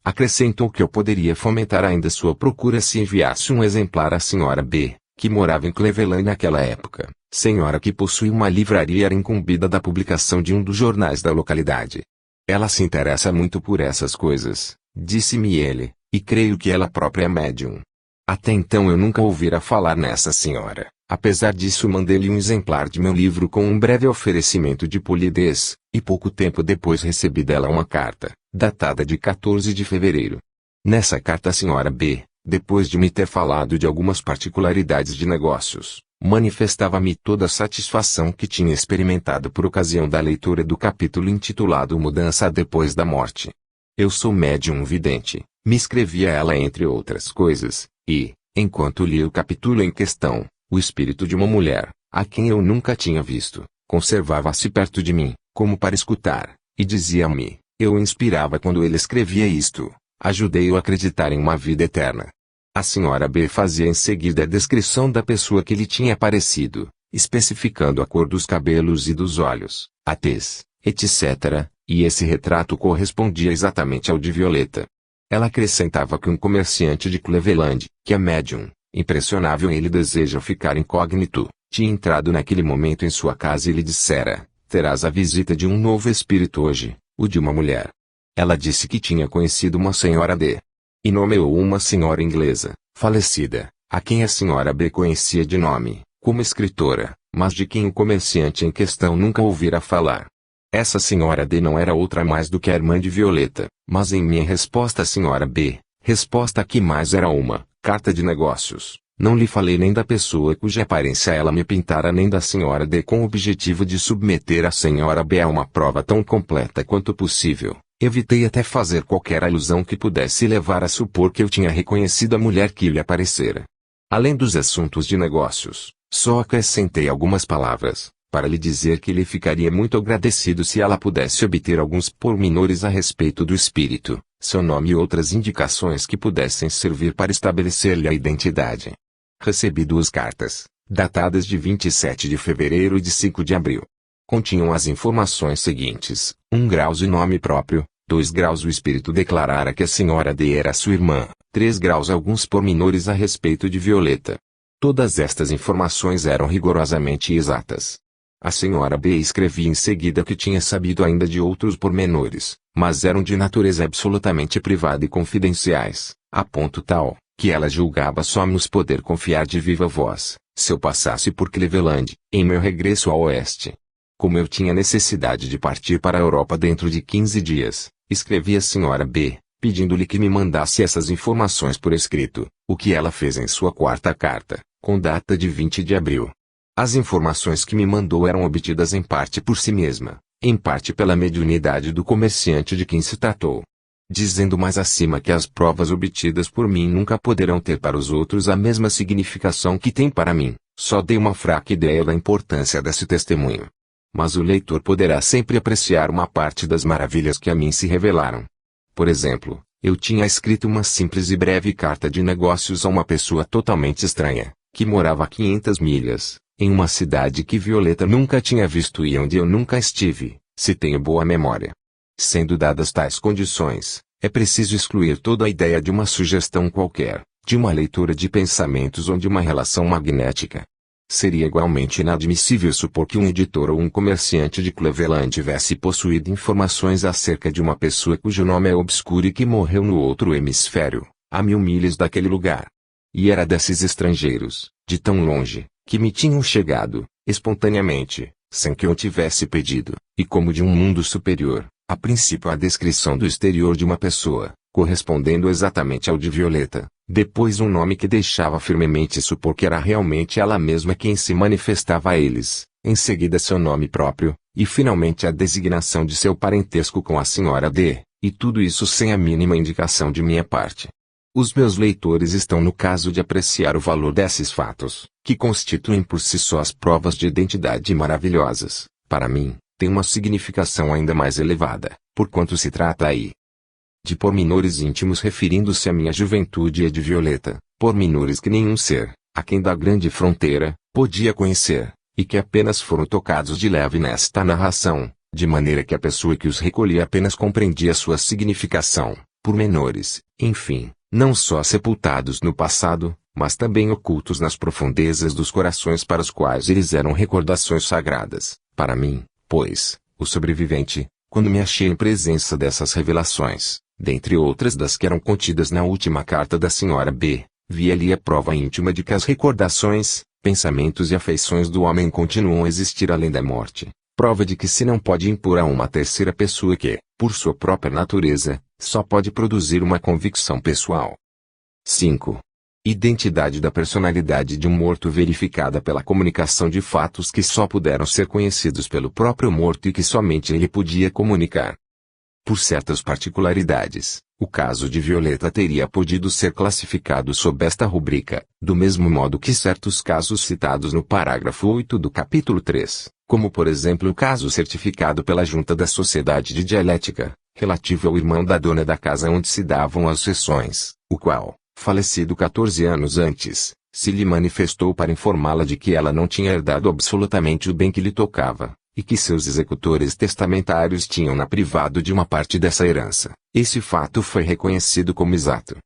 Acrescentou que eu poderia fomentar ainda sua procura se enviasse um exemplar à senhora B., que morava em Cleveland naquela época, senhora que possuía uma livraria e era incumbida da publicação de um dos jornais da localidade. Ela se interessa muito por essas coisas, disse-me ele, e creio que ela própria é médium. Até então eu nunca ouvira falar nessa senhora, Apesar disso, mandei-lhe um exemplar de meu livro com um breve oferecimento de polidez, e pouco tempo depois recebi dela uma carta, datada de 14 de fevereiro. Nessa carta a senhora B, depois de me ter falado de algumas particularidades de negócios, manifestava-me toda a satisfação que tinha experimentado por ocasião da leitura do capítulo intitulado Mudança depois da Morte. Eu sou médium vidente, me escrevia ela entre outras coisas, e, enquanto lia o capítulo em questão, o espírito de uma mulher, a quem eu nunca tinha visto, conservava-se perto de mim, como para escutar, e dizia-me, eu inspirava quando ele escrevia isto, ajudei-o a acreditar em uma vida eterna. A senhora B fazia em seguida a descrição da pessoa que lhe tinha aparecido, especificando a cor dos cabelos e dos olhos, a tez, etc., e esse retrato correspondia exatamente ao de Violeta. Ela acrescentava que um comerciante de Cleveland, que é médium, impressionável ele deseja ficar incógnito, tinha entrado naquele momento em sua casa e lhe dissera, terás a visita de um novo espírito hoje, o de uma mulher. Ela disse que tinha conhecido uma senhora D. E nomeou uma senhora inglesa, falecida, a quem a senhora B conhecia de nome, como escritora, mas de quem o comerciante em questão nunca ouvira falar. Essa senhora D não era outra mais do que a irmã de Violeta, mas em minha resposta à senhora B, resposta que mais era uma carta de negócios, não lhe falei nem da pessoa cuja aparência ela me pintara nem da senhora D com o objetivo de submeter a senhora B a uma prova tão completa quanto possível. Evitei até fazer qualquer alusão que pudesse levar a supor que eu tinha reconhecido a mulher que lhe aparecera. Além dos assuntos de negócios, só acrescentei algumas palavras, para lhe dizer que lhe ficaria muito agradecido se ela pudesse obter alguns pormenores a respeito do espírito, seu nome e outras indicações que pudessem servir para estabelecer-lhe a identidade. Recebi 2 cartas, datadas de 27 de fevereiro e de 5 de abril. Continham as informações seguintes: 1 graus e nome próprio, 2 graus o espírito declarara que a senhora D era sua irmã, 3 graus alguns pormenores a respeito de Violeta. Todas estas informações eram rigorosamente exatas. A senhora B escrevia em seguida que tinha sabido ainda de outros pormenores, mas eram de natureza absolutamente privada e confidenciais, a ponto tal, que ela julgava só nos poder confiar de viva voz, se eu passasse por Cleveland, em meu regresso ao oeste. Como eu tinha necessidade de partir para a Europa dentro de 15 dias, escrevi à senhora B, pedindo-lhe que me mandasse essas informações por escrito, o que ela fez em sua 4ª carta, com data de 20 de abril. As informações que me mandou eram obtidas em parte por si mesma, em parte pela mediunidade do comerciante de quem se tratou. Dizendo mais acima que as provas obtidas por mim nunca poderão ter para os outros a mesma significação que tem para mim, só dei uma fraca ideia da importância desse testemunho. Mas o leitor poderá sempre apreciar uma parte das maravilhas que a mim se revelaram. Por exemplo, eu tinha escrito uma simples e breve carta de negócios a uma pessoa totalmente estranha, que morava a 500 milhas, em uma cidade que Violeta nunca tinha visto e onde eu nunca estive, se tenho boa memória. Sendo dadas tais condições, é preciso excluir toda a ideia de uma sugestão qualquer, de uma leitura de pensamentos ou de uma relação magnética. Seria igualmente inadmissível supor que um editor ou um comerciante de Cleveland tivesse possuído informações acerca de uma pessoa cujo nome é obscuro e que morreu no outro hemisfério, a 1000 milhas daquele lugar. E era desses estrangeiros, de tão longe, que me tinham chegado, espontaneamente, sem que eu tivesse pedido, e como de um mundo superior, a princípio a descrição do exterior de uma pessoa, correspondendo exatamente ao de Violeta, depois um nome que deixava firmemente supor que era realmente ela mesma quem se manifestava a eles, em seguida seu nome próprio, e finalmente a designação de seu parentesco com a senhora D, e tudo isso sem a mínima indicação de minha parte. Os meus leitores estão no caso de apreciar o valor desses fatos, que constituem por si só as provas de identidade maravilhosas. Para mim, tem uma significação ainda mais elevada, porquanto se trata aí de pormenores íntimos referindo-se à minha juventude e a de Violeta, pormenores que nenhum ser, aquém da grande fronteira, podia conhecer, e que apenas foram tocados de leve nesta narração, de maneira que a pessoa que os recolhia apenas compreendia sua significação, pormenores, enfim, não só sepultados no passado, mas também ocultos nas profundezas dos corações para os quais eles eram recordações sagradas. Para mim, pois, o sobrevivente, quando me achei em presença dessas revelações, dentre outras das que eram contidas na última carta da senhora B, vi ali a prova íntima de que as recordações, pensamentos e afeições do homem continuam a existir além da morte. Prova de que se não pode impor a uma terceira pessoa que, por sua própria natureza, só pode produzir uma convicção pessoal. 5. Identidade da personalidade de um morto verificada pela comunicação de fatos que só puderam ser conhecidos pelo próprio morto e que somente ele podia comunicar. Por certas particularidades, o caso de Violeta teria podido ser classificado sob esta rubrica, do mesmo modo que certos casos citados no parágrafo 8 do capítulo 3, como por exemplo o caso certificado pela Junta da Sociedade de Dialética, relativo ao irmão da dona da casa onde se davam as sessões, o qual, falecido 14 anos antes, se lhe manifestou para informá-la de que ela não tinha herdado absolutamente o bem que lhe tocava, e que seus executores testamentários tinham-na privado de uma parte dessa herança. Esse fato foi reconhecido como exato.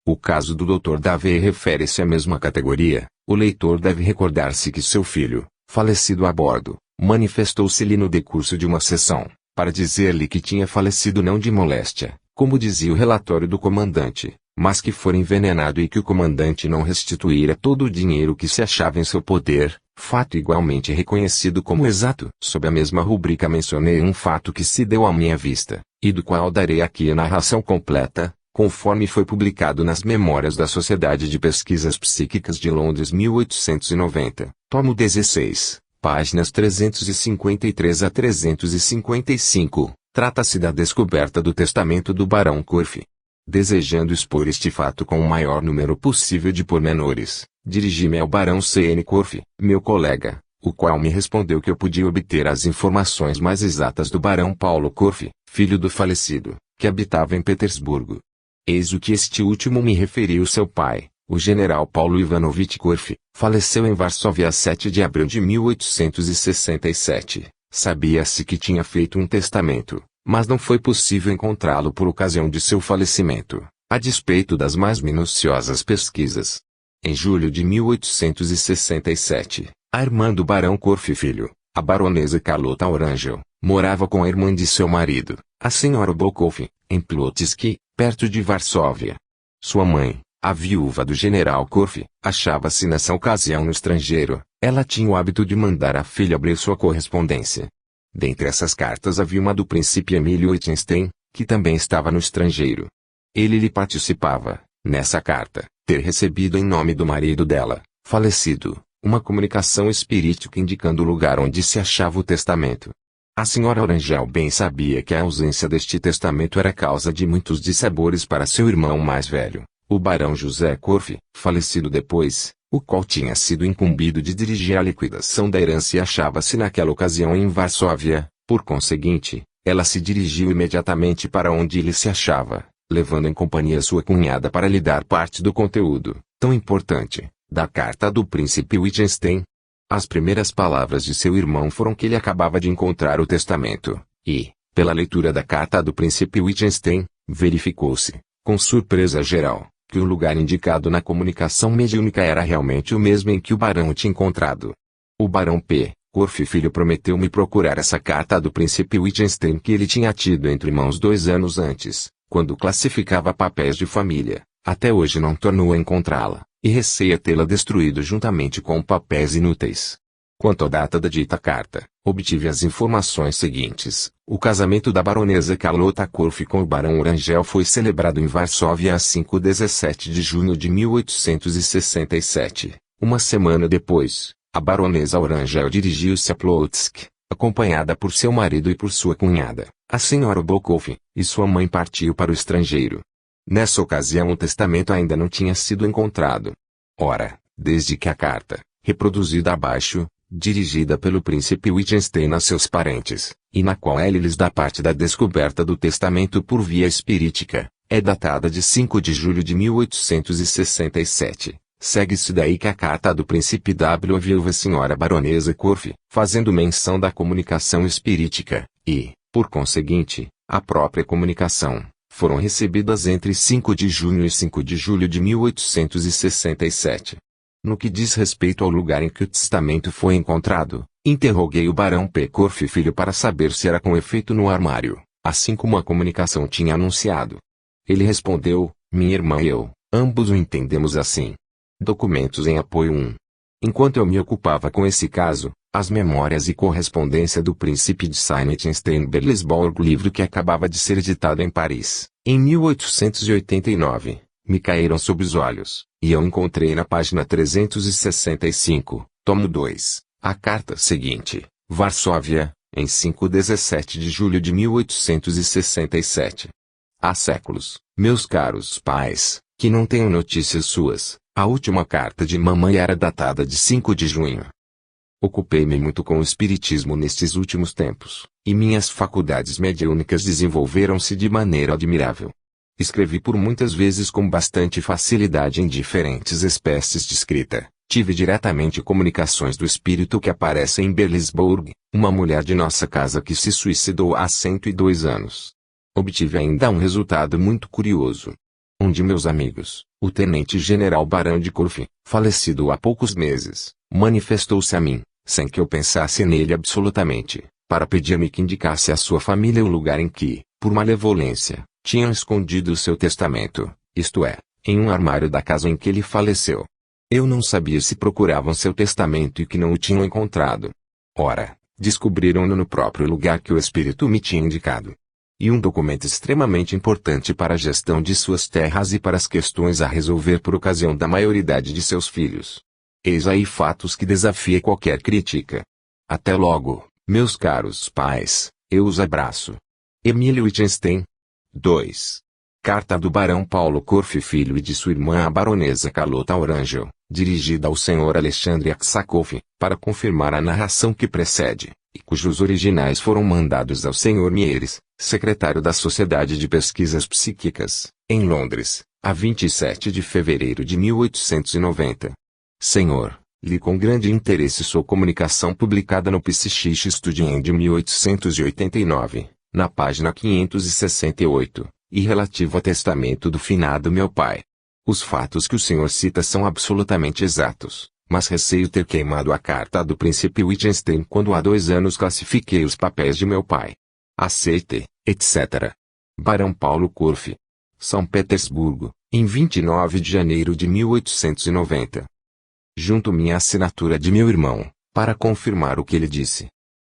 O caso do Dr. Davey refere-se à mesma categoria. O leitor deve recordar-se que seu filho, falecido a bordo, manifestou-se-lhe no decurso de uma sessão, para dizer-lhe que tinha falecido não de moléstia, como dizia o relatório do comandante, mas que fora envenenado e que o comandante não restituíra todo o dinheiro que se achava em seu poder, fato igualmente reconhecido como exato. Sob a mesma rubrica mencionei um fato que se deu à minha vista, e do qual darei aqui a narração completa, conforme foi publicado nas Memórias da Sociedade de Pesquisas Psíquicas de Londres 1890, tomo 16, páginas 353 a 355, trata-se da descoberta do testamento do Barão Corfe. Desejando expor este fato com o maior número possível de pormenores, dirigi-me ao Barão C.N. Corfe, meu colega, o qual me respondeu que eu podia obter as informações mais exatas do Barão Paulo Corfe, filho do falecido, que habitava em Petersburgo. Eis o que este último me referiu: seu pai, o general Paulo Ivanovich Corfe, faleceu em Varsóvia a 7 de abril de 1867. Sabia-se que tinha feito um testamento, mas não foi possível encontrá-lo por ocasião de seu falecimento, a despeito das mais minuciosas pesquisas. Em julho de 1867, a irmã do Barão Corfe Filho, a baronesa Carlota Orangel, morava com a irmã de seu marido, a senhora Bolkoff, em Plotzk, perto de Varsóvia. Sua mãe, a viúva do general Corfe, achava-se nessa ocasião no estrangeiro. Ela tinha o hábito de mandar a filha abrir sua correspondência. Dentre essas cartas havia uma do príncipe Emílio Wittgenstein, que também estava no estrangeiro. Ele lhe participava, nessa carta, ter recebido em nome do marido dela, falecido, uma comunicação espirítica indicando o lugar onde se achava o testamento. A senhora Orangel bem sabia que a ausência deste testamento era causa de muitos dissabores para seu irmão mais velho, o barão José Corfe, falecido depois, o qual tinha sido incumbido de dirigir a liquidação da herança e achava-se naquela ocasião em Varsóvia. Por conseguinte, ela se dirigiu imediatamente para onde ele se achava, levando em companhia sua cunhada para lhe dar parte do conteúdo, tão importante, da carta do príncipe Wittgenstein. As primeiras palavras de seu irmão foram que ele acabava de encontrar o testamento, e, pela leitura da carta do príncipe Wittgenstein, verificou-se, com surpresa geral, que o lugar indicado na comunicação mediúnica era realmente o mesmo em que o barão tinha encontrado. O barão P. Corfe Filho prometeu-me procurar essa carta do príncipe Wittgenstein que ele tinha tido entre mãos 2 anos antes, quando classificava papéis de família. Até hoje não tornou a encontrá-la, e receia tê-la destruído juntamente com papéis inúteis. Quanto à data da dita carta, obtive as informações seguintes. O casamento da baronesa Carlota Corfe com o barão Orangel foi celebrado em Varsóvia a 17 de junho de 1867. Uma semana depois, a baronesa Orangel dirigiu-se a Plotzk, acompanhada por seu marido e por sua cunhada, a senhora Bolkoff, e sua mãe partiu para o estrangeiro. Nessa ocasião o testamento ainda não tinha sido encontrado. Ora, desde que a carta, reproduzida abaixo, dirigida pelo príncipe Wittgenstein a seus parentes, e na qual ele lhes dá parte da descoberta do testamento por via espirítica, é datada de 5 de julho de 1867. Segue-se daí que a carta do príncipe W. à viúva senhora baronesa Corfe, fazendo menção da comunicação espirítica, e, por conseguinte, a própria comunicação, foram recebidas entre 5 de junho e 5 de julho de 1867. No que diz respeito ao lugar em que o testamento foi encontrado, interroguei o barão P. Corfe Filho para saber se era com efeito no armário, assim como a comunicação tinha anunciado. Ele respondeu: minha irmã e eu, ambos o entendemos assim. Documentos em apoio 1. Enquanto eu me ocupava com esse caso, as memórias e correspondência do príncipe de Saint-Liechtenstein-Berlesbourg, livro que acabava de ser editado em Paris, em 1889, me caíram sob os olhos, e eu encontrei na página 365, tomo 2, a carta seguinte: Varsóvia, em 5/17 de julho de 1867. Há séculos, meus caros pais, que não tenho notícias suas. A última carta de mamãe era datada de 5 de junho. Ocupei-me muito com o espiritismo nestes últimos tempos, e minhas faculdades mediúnicas desenvolveram-se de maneira admirável. Escrevi por muitas vezes com bastante facilidade em diferentes espécies de escrita. Tive diretamente comunicações do espírito que aparece em Berlesbourg, uma mulher de nossa casa que se suicidou há 102 anos. Obtive ainda um resultado muito curioso. Um de meus amigos, o tenente-general Barão de Corfe, falecido há poucos meses, manifestou-se a mim, sem que eu pensasse nele absolutamente, para pedir-me que indicasse à sua família o lugar em que, por malevolência, tinham escondido o seu testamento, isto é, em um armário da casa em que ele faleceu. Eu não sabia se procuravam seu testamento e que não o tinham encontrado. Ora, descobriram-no no próprio lugar que o espírito me tinha indicado. E um documento extremamente importante para a gestão de suas terras e para as questões a resolver por ocasião da maioridade de seus filhos. Eis aí fatos que desafiam qualquer crítica. Até logo, meus caros pais, eu os abraço. Emílio Liechtenstein. 2. Carta do Barão Paulo Corfe Filho e de sua irmã a Baronesa Carlota Orangel, dirigida ao Sr. Alexandre Aksakoff, para confirmar a narração que precede, e cujos originais foram mandados ao Sr. Mieres, secretário da Sociedade de Pesquisas Psíquicas, em Londres, a 27 de fevereiro de 1890. Senhor, li com grande interesse sua comunicação publicada no Psychische Studien de 1889, na página 568, e relativo ao testamento do finado meu pai. Os fatos que o senhor cita são absolutamente exatos, mas receio ter queimado a carta do príncipe Liechtenstein quando há 2 anos classifiquei os papéis de meu pai. Aceite, etc. Barão Paulo Corfe. São Petersburgo, em 29 de janeiro de 1890. Junto minha assinatura de meu irmão, para confirmar o que ele disse.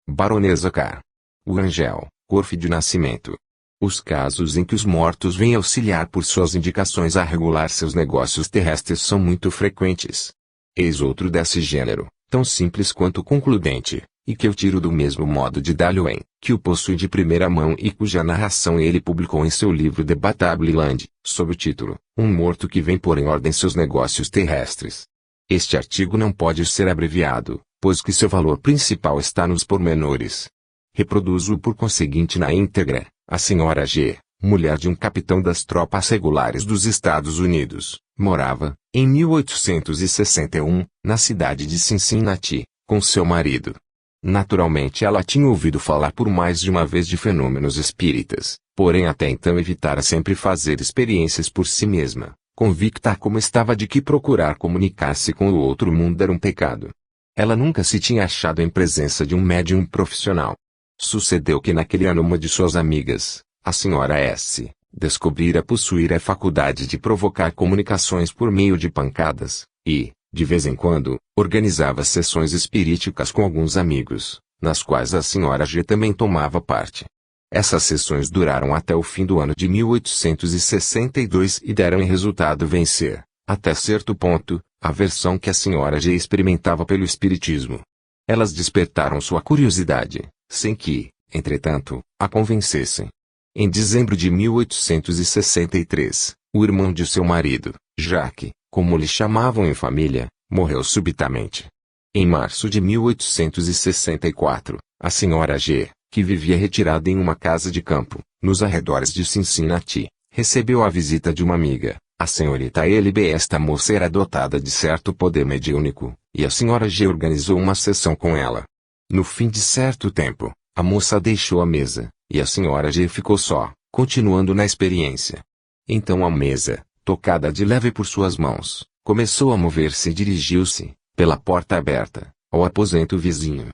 Baronesa K. Orangel, Corfe de nascimento. Os casos em que os mortos vêm auxiliar por suas indicações a regular seus negócios terrestres são muito frequentes. Eis outro desse gênero, tão simples quanto concludente, e que eu tiro do mesmo modo de Dalhoen, que o possui de primeira mão e cuja narração ele publicou em seu livro Debatable Land, sob o título, Um Morto que Vem Pôr em Ordem Seus Negócios Terrestres. Este artigo não pode ser abreviado, pois que seu valor principal está nos pormenores. Reproduzo-o por conseguinte na íntegra. A senhora G., mulher de um capitão das tropas regulares dos Estados Unidos, morava, em 1861, na cidade de Cincinnati, com seu marido. Naturalmente ela tinha ouvido falar por mais de uma vez de fenômenos espíritas, porém até então evitara sempre fazer experiências por si mesma, convicta como estava de que procurar comunicar-se com o outro mundo era um pecado. Ela nunca se tinha achado em presença de um médium profissional. Sucedeu que naquele ano uma de suas amigas, a senhora S., descobrira possuir a faculdade de provocar comunicações por meio de pancadas, e, de vez em quando, organizava sessões espiríticas com alguns amigos, nas quais a senhora G. também tomava parte. Essas sessões duraram até o fim do ano de 1862 e deram em resultado vencer, até certo ponto, a aversão que a senhora G. experimentava pelo espiritismo. Elas despertaram sua curiosidade, sem que, entretanto, a convencessem. Em dezembro de 1863, o irmão de seu marido, Jacques, como lhe chamavam em família, morreu subitamente. Em março de 1864, a senhora G., que vivia retirada em uma casa de campo, nos arredores de Cincinnati, recebeu a visita de uma amiga, a senhorita L.B. Esta moça era dotada de certo poder mediúnico, e a senhora G. organizou uma sessão com ela. No fim de certo tempo, a moça deixou a mesa, e a senhora G. ficou só, continuando na experiência. Então a mesa, tocada de leve por suas mãos, começou a mover-se e dirigiu-se, pela porta aberta, ao aposento vizinho.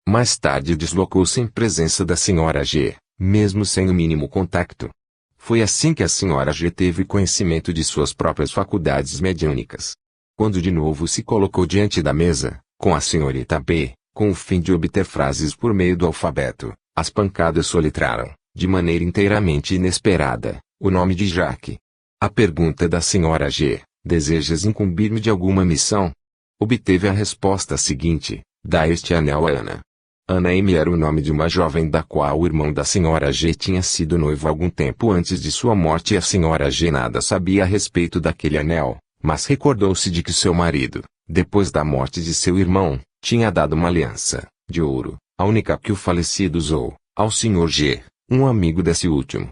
Mais tarde deslocou-se em presença da senhora G., mesmo sem o mínimo contacto. Foi assim que a senhora G. teve conhecimento de suas próprias faculdades mediúnicas. Quando de novo se colocou diante da mesa, com a senhorita B, com o fim de obter frases por meio do alfabeto, as pancadas solitraram, de maneira inteiramente inesperada, o nome de Jack. A pergunta da senhora G, desejas incumbir-me de alguma missão? Obteve a resposta seguinte, dá este anel a Ana. Ana M era o nome de uma jovem da qual o irmão da senhora G tinha sido noivo algum tempo antes de sua morte e a senhora G nada sabia a respeito daquele anel, mas recordou-se de que seu marido, depois da morte de seu irmão, tinha dado uma aliança, de ouro, a única que o falecido usou, ao senhor G, um amigo desse último.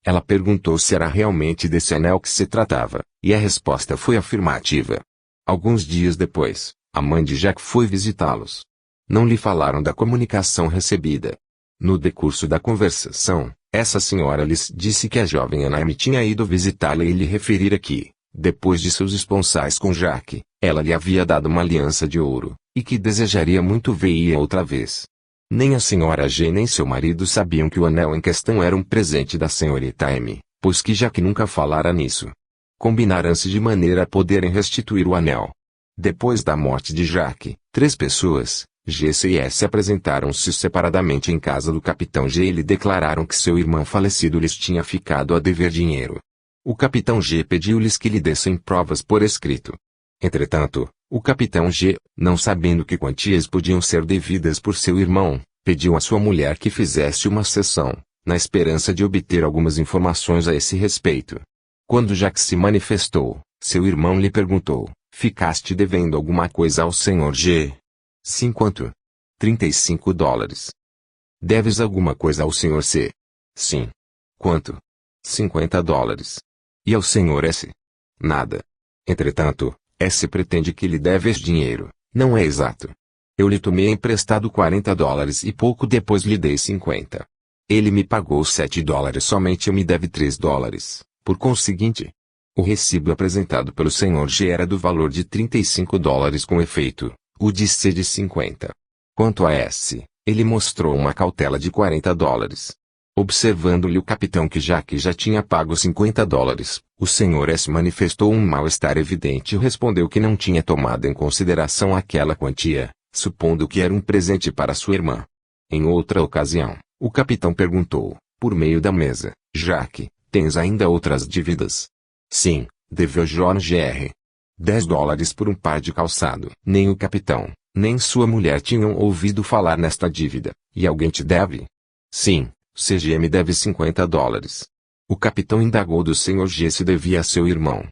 Ela perguntou se era realmente desse anel que se tratava, e a resposta foi afirmativa. Alguns dias depois, a mãe de Jack foi visitá-los. Não lhe falaram da comunicação recebida. No decurso da conversação, essa senhora lhes disse que a jovem Ana M tinha ido visitá-la e lhe referira que, depois de seus esponsais com Jack, ela lhe havia dado uma aliança de ouro, e que desejaria muito vê-la outra vez. Nem a senhora G nem seu marido sabiam que o anel em questão era um presente da senhorita M, pois que Jack nunca falara nisso. Combinaram-se de maneira a poderem restituir o anel. Depois da morte de Jack, 3 pessoas, G, C e S, apresentaram-se separadamente em casa do capitão G e lhe declararam que seu irmão falecido lhes tinha ficado a dever dinheiro. O capitão G pediu-lhes que lhe dessem provas por escrito. Entretanto, o capitão G, não sabendo que quantias podiam ser devidas por seu irmão, pediu à sua mulher que fizesse uma sessão, na esperança de obter algumas informações a esse respeito. Quando Jack se manifestou, seu irmão lhe perguntou, ficaste devendo alguma coisa ao senhor G? Sim, quanto? $35. Deves alguma coisa ao senhor C? Sim. Quanto? $50. E ao senhor S? Nada. Entretanto, S pretende que lhe deves dinheiro, não é exato. Eu lhe tomei emprestado $40 e pouco depois lhe dei 50. Ele me pagou $7 somente e me deve $3. Por conseguinte, o recibo apresentado pelo senhor G era do valor de $35 com efeito, o de C de 50. Quanto a S, ele mostrou uma cautela de $40. Observando-lhe o capitão que Jack já tinha pago $50, o senhor S manifestou um mal-estar evidente e respondeu que não tinha tomado em consideração aquela quantia, supondo que era um presente para sua irmã. Em outra ocasião, o capitão perguntou, por meio da mesa, Jack, tens ainda outras dívidas? Sim, devo ao Jorge R. $10 por um par de calçado. Nem o capitão, nem sua mulher tinham ouvido falar nesta dívida. E alguém te deve? Sim, CGM deve $50. O capitão indagou do senhor G se devia a seu irmão.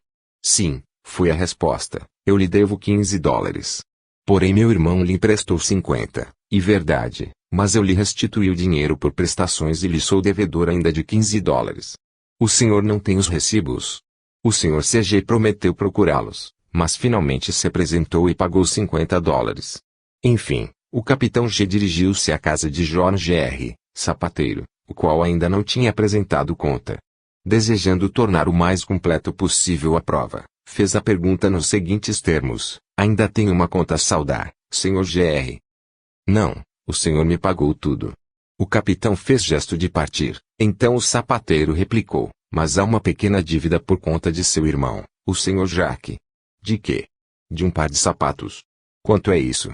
Sim, foi a resposta, eu lhe devo $15. Porém meu irmão lhe emprestou 50, e verdade, mas eu lhe restituí o dinheiro por prestações e lhe sou devedor ainda de $15. O senhor não tem os recibos? O senhor CG prometeu procurá-los, mas finalmente se apresentou e pagou $50. Enfim, o capitão G dirigiu-se à casa de Jorge R., sapateiro, o qual ainda não tinha apresentado conta. Desejando tornar o mais completo possível a prova, fez a pergunta nos seguintes termos, ainda tem uma conta a saldar, senhor Gr. Não, o senhor me pagou tudo. O capitão fez gesto de partir, então o sapateiro replicou, mas há uma pequena dívida por conta de seu irmão, o senhor Jack. De quê? De um par de sapatos. Quanto é isso?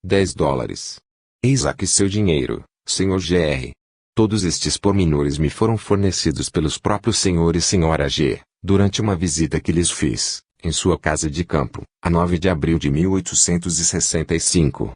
$10. Eis aqui seu dinheiro, senhor Gr. Todos estes pormenores me foram fornecidos pelos próprios senhor e senhora G, durante uma visita que lhes fiz, em sua casa de campo, a 9 de abril de 1865.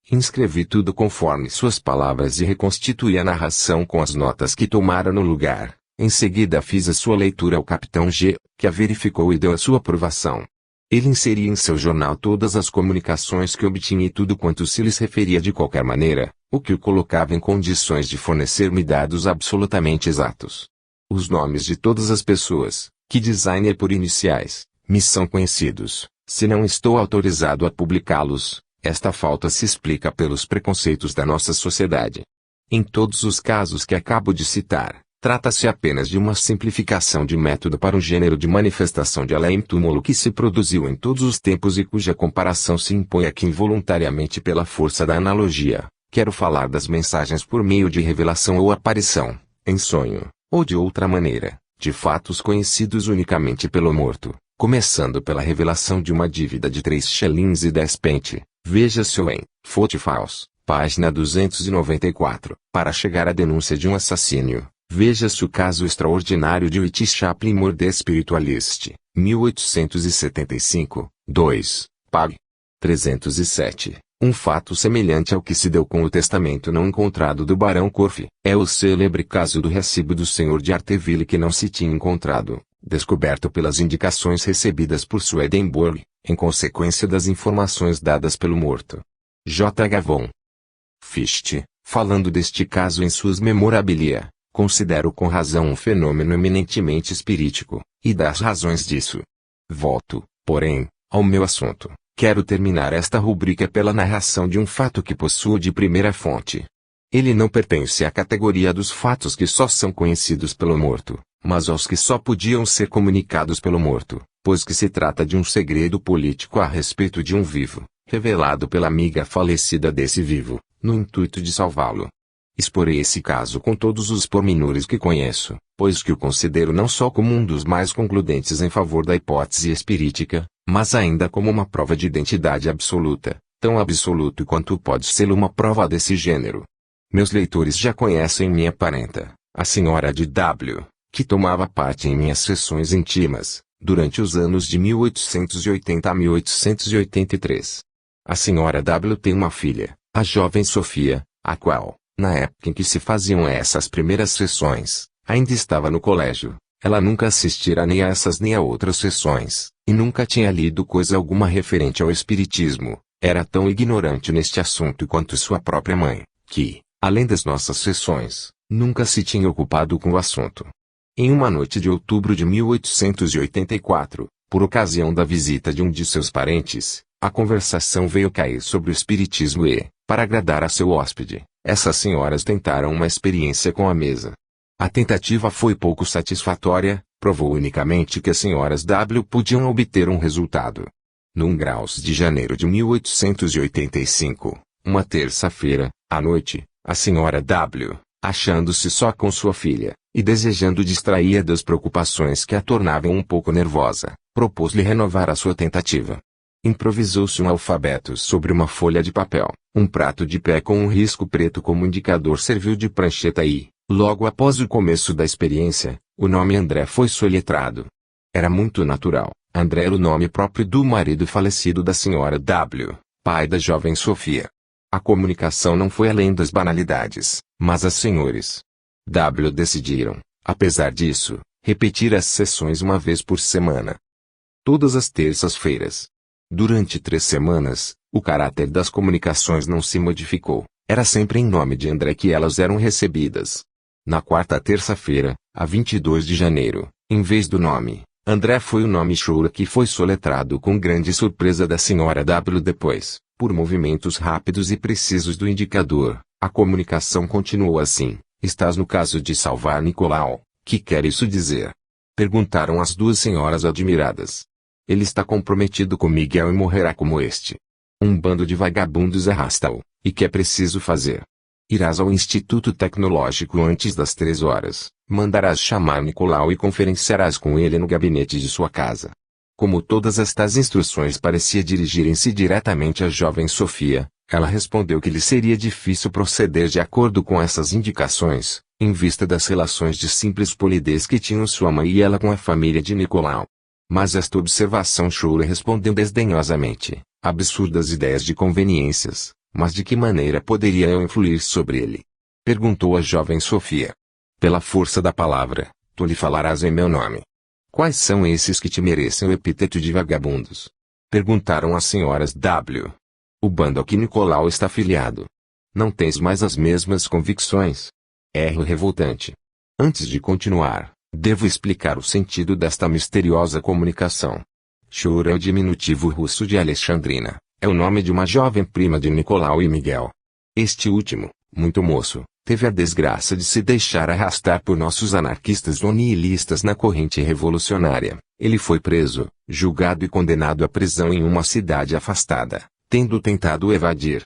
Inscrevi tudo conforme suas palavras e reconstituí a narração com as notas que tomara no lugar. Em seguida fiz a sua leitura ao capitão G, que a verificou e deu a sua aprovação. Ele inseria em seu jornal todas as comunicações que obtinha e tudo quanto se lhes referia de qualquer maneira, o que o colocava em condições de fornecer-me dados absolutamente exatos. Os nomes de todas as pessoas, que designer por iniciais, me são conhecidos, se não estou autorizado a publicá-los, esta falta se explica pelos preconceitos da nossa sociedade. Em todos os casos que acabo de citar, trata-se apenas de uma simplificação de método para um gênero de manifestação de além-túmulo que se produziu em todos os tempos e cuja comparação se impõe aqui involuntariamente pela força da analogia. Quero falar das mensagens por meio de revelação ou aparição, em sonho, ou de outra maneira, de fatos conhecidos unicamente pelo morto, Começando pela revelação de uma dívida de 3 shillings e 10 pence, veja-se em Footfalls, página 294, para chegar à denúncia de um assassínio. Veja-se o caso extraordinário de Whit Chaplin Murder Spiritualist, 1875, 2, pag. 307. Um fato semelhante ao que se deu com o testamento não encontrado do Barão Corfe, é o célebre caso do recibo do Senhor de Arteville que não se tinha encontrado, descoberto pelas indicações recebidas por Swedenborg, em consequência das informações dadas pelo morto. J. H. von Fichte, falando deste caso em suas Memorabilia, considero com razão um fenômeno eminentemente espirítico, e das razões disso. Volto, porém, ao meu assunto. Quero terminar esta rubrica pela narração de um fato que possuo de primeira fonte. Ele não pertence à categoria dos fatos que só são conhecidos pelo morto, mas aos que só podiam ser comunicados pelo morto, pois que se trata de um segredo político a respeito de um vivo, revelado pela amiga falecida desse vivo, no intuito de salvá-lo. Exporei esse caso com todos os pormenores que conheço, pois que o considero não só como um dos mais concludentes em favor da hipótese espirítica, mas ainda como uma prova de identidade absoluta, tão absoluto quanto pode ser uma prova desse gênero. Meus leitores já conhecem minha parenta, a senhora de W, que tomava parte em minhas sessões íntimas, durante os anos de 1880 a 1883. A senhora W tem uma filha, a jovem Sofia, a qual, na época em que se faziam essas primeiras sessões, ainda estava no colégio. Ela nunca assistira nem a essas nem a outras sessões, e nunca tinha lido coisa alguma referente ao espiritismo. Era tão ignorante neste assunto quanto sua própria mãe, que, além das nossas sessões, nunca se tinha ocupado com o assunto. Em uma noite de outubro de 1884, por ocasião da visita de um de seus parentes, a conversação veio cair sobre o espiritismo e, para agradar a seu hóspede, essas senhoras tentaram uma experiência com a mesa. A tentativa foi pouco satisfatória, provou unicamente que as senhoras W podiam obter um resultado. No graus de janeiro de 1885, uma terça-feira, à noite, a senhora W, achando-se só com sua filha, e desejando distrair das preocupações que a tornavam um pouco nervosa, propôs-lhe renovar a sua tentativa. Improvisou-se um alfabeto sobre uma folha de papel, um prato de pé com um risco preto como indicador serviu de prancheta e, logo após o começo da experiência, o nome André foi soletrado. Era muito natural, André era o nome próprio do marido falecido da senhora W, pai da jovem Sofia. A comunicação não foi além das banalidades, mas as senhores W decidiram, apesar disso, repetir as sessões uma vez por semana. Todas as terças-feiras. Durante 3 semanas, o caráter das comunicações não se modificou, era sempre em nome de André que elas eram recebidas. Na quarta terça-feira, a 22 de janeiro, em vez do nome, André foi o nome Choura que foi soletrado com grande surpresa da senhora W. Depois, por movimentos rápidos e precisos do indicador, a comunicação continuou assim: estás no caso de salvar Nicolau, que quer isso dizer? Perguntaram as 2 senhoras admiradas. Ele está comprometido com Miguel e morrerá como este. Um bando de vagabundos arrasta-o, e que é preciso fazer? Irás ao Instituto Tecnológico antes das 3 horas, mandarás chamar Nicolau e conferenciarás com ele no gabinete de sua casa. Como todas estas instruções parecia dirigirem-se diretamente à jovem Sofia, ela respondeu que lhe seria difícil proceder de acordo com essas indicações, em vista das relações de simples polidez que tinham sua mãe e ela com a família de Nicolau. Mas esta observação Choura respondeu desdenhosamente: absurdas ideias de conveniências, mas de que maneira poderia eu influir sobre ele? Perguntou a jovem Sofia. Pela força da palavra, tu lhe falarás em meu nome. Quais são esses que te merecem o epíteto de vagabundos? Perguntaram as senhoras W. O bando a que Nicolau está filiado. Não tens mais as mesmas convicções? Erro revoltante. Antes de continuar, devo explicar o sentido desta misteriosa comunicação. Choura é o diminutivo russo de Alexandrina, é o nome de uma jovem prima de Nicolau e Miguel. Este último, muito moço, teve a desgraça de se deixar arrastar por nossos anarquistas ou nihilistas na corrente revolucionária. Ele foi preso, julgado e condenado à prisão em uma cidade afastada, tendo tentado evadir.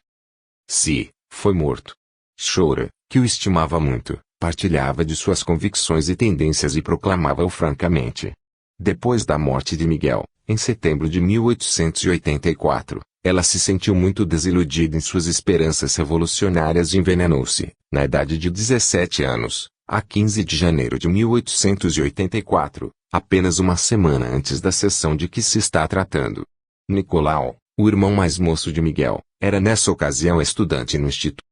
Foi morto. Choura, que o estimava muito, partilhava de suas convicções e tendências e proclamava-o francamente. Depois da morte de Miguel, em setembro de 1884, ela se sentiu muito desiludida em suas esperanças revolucionárias e envenenou-se, na idade de 17 anos, a 15 de janeiro de 1884, apenas uma semana antes da sessão de que se está tratando. Nicolau, o irmão mais moço de Miguel, era nessa ocasião estudante no instituto.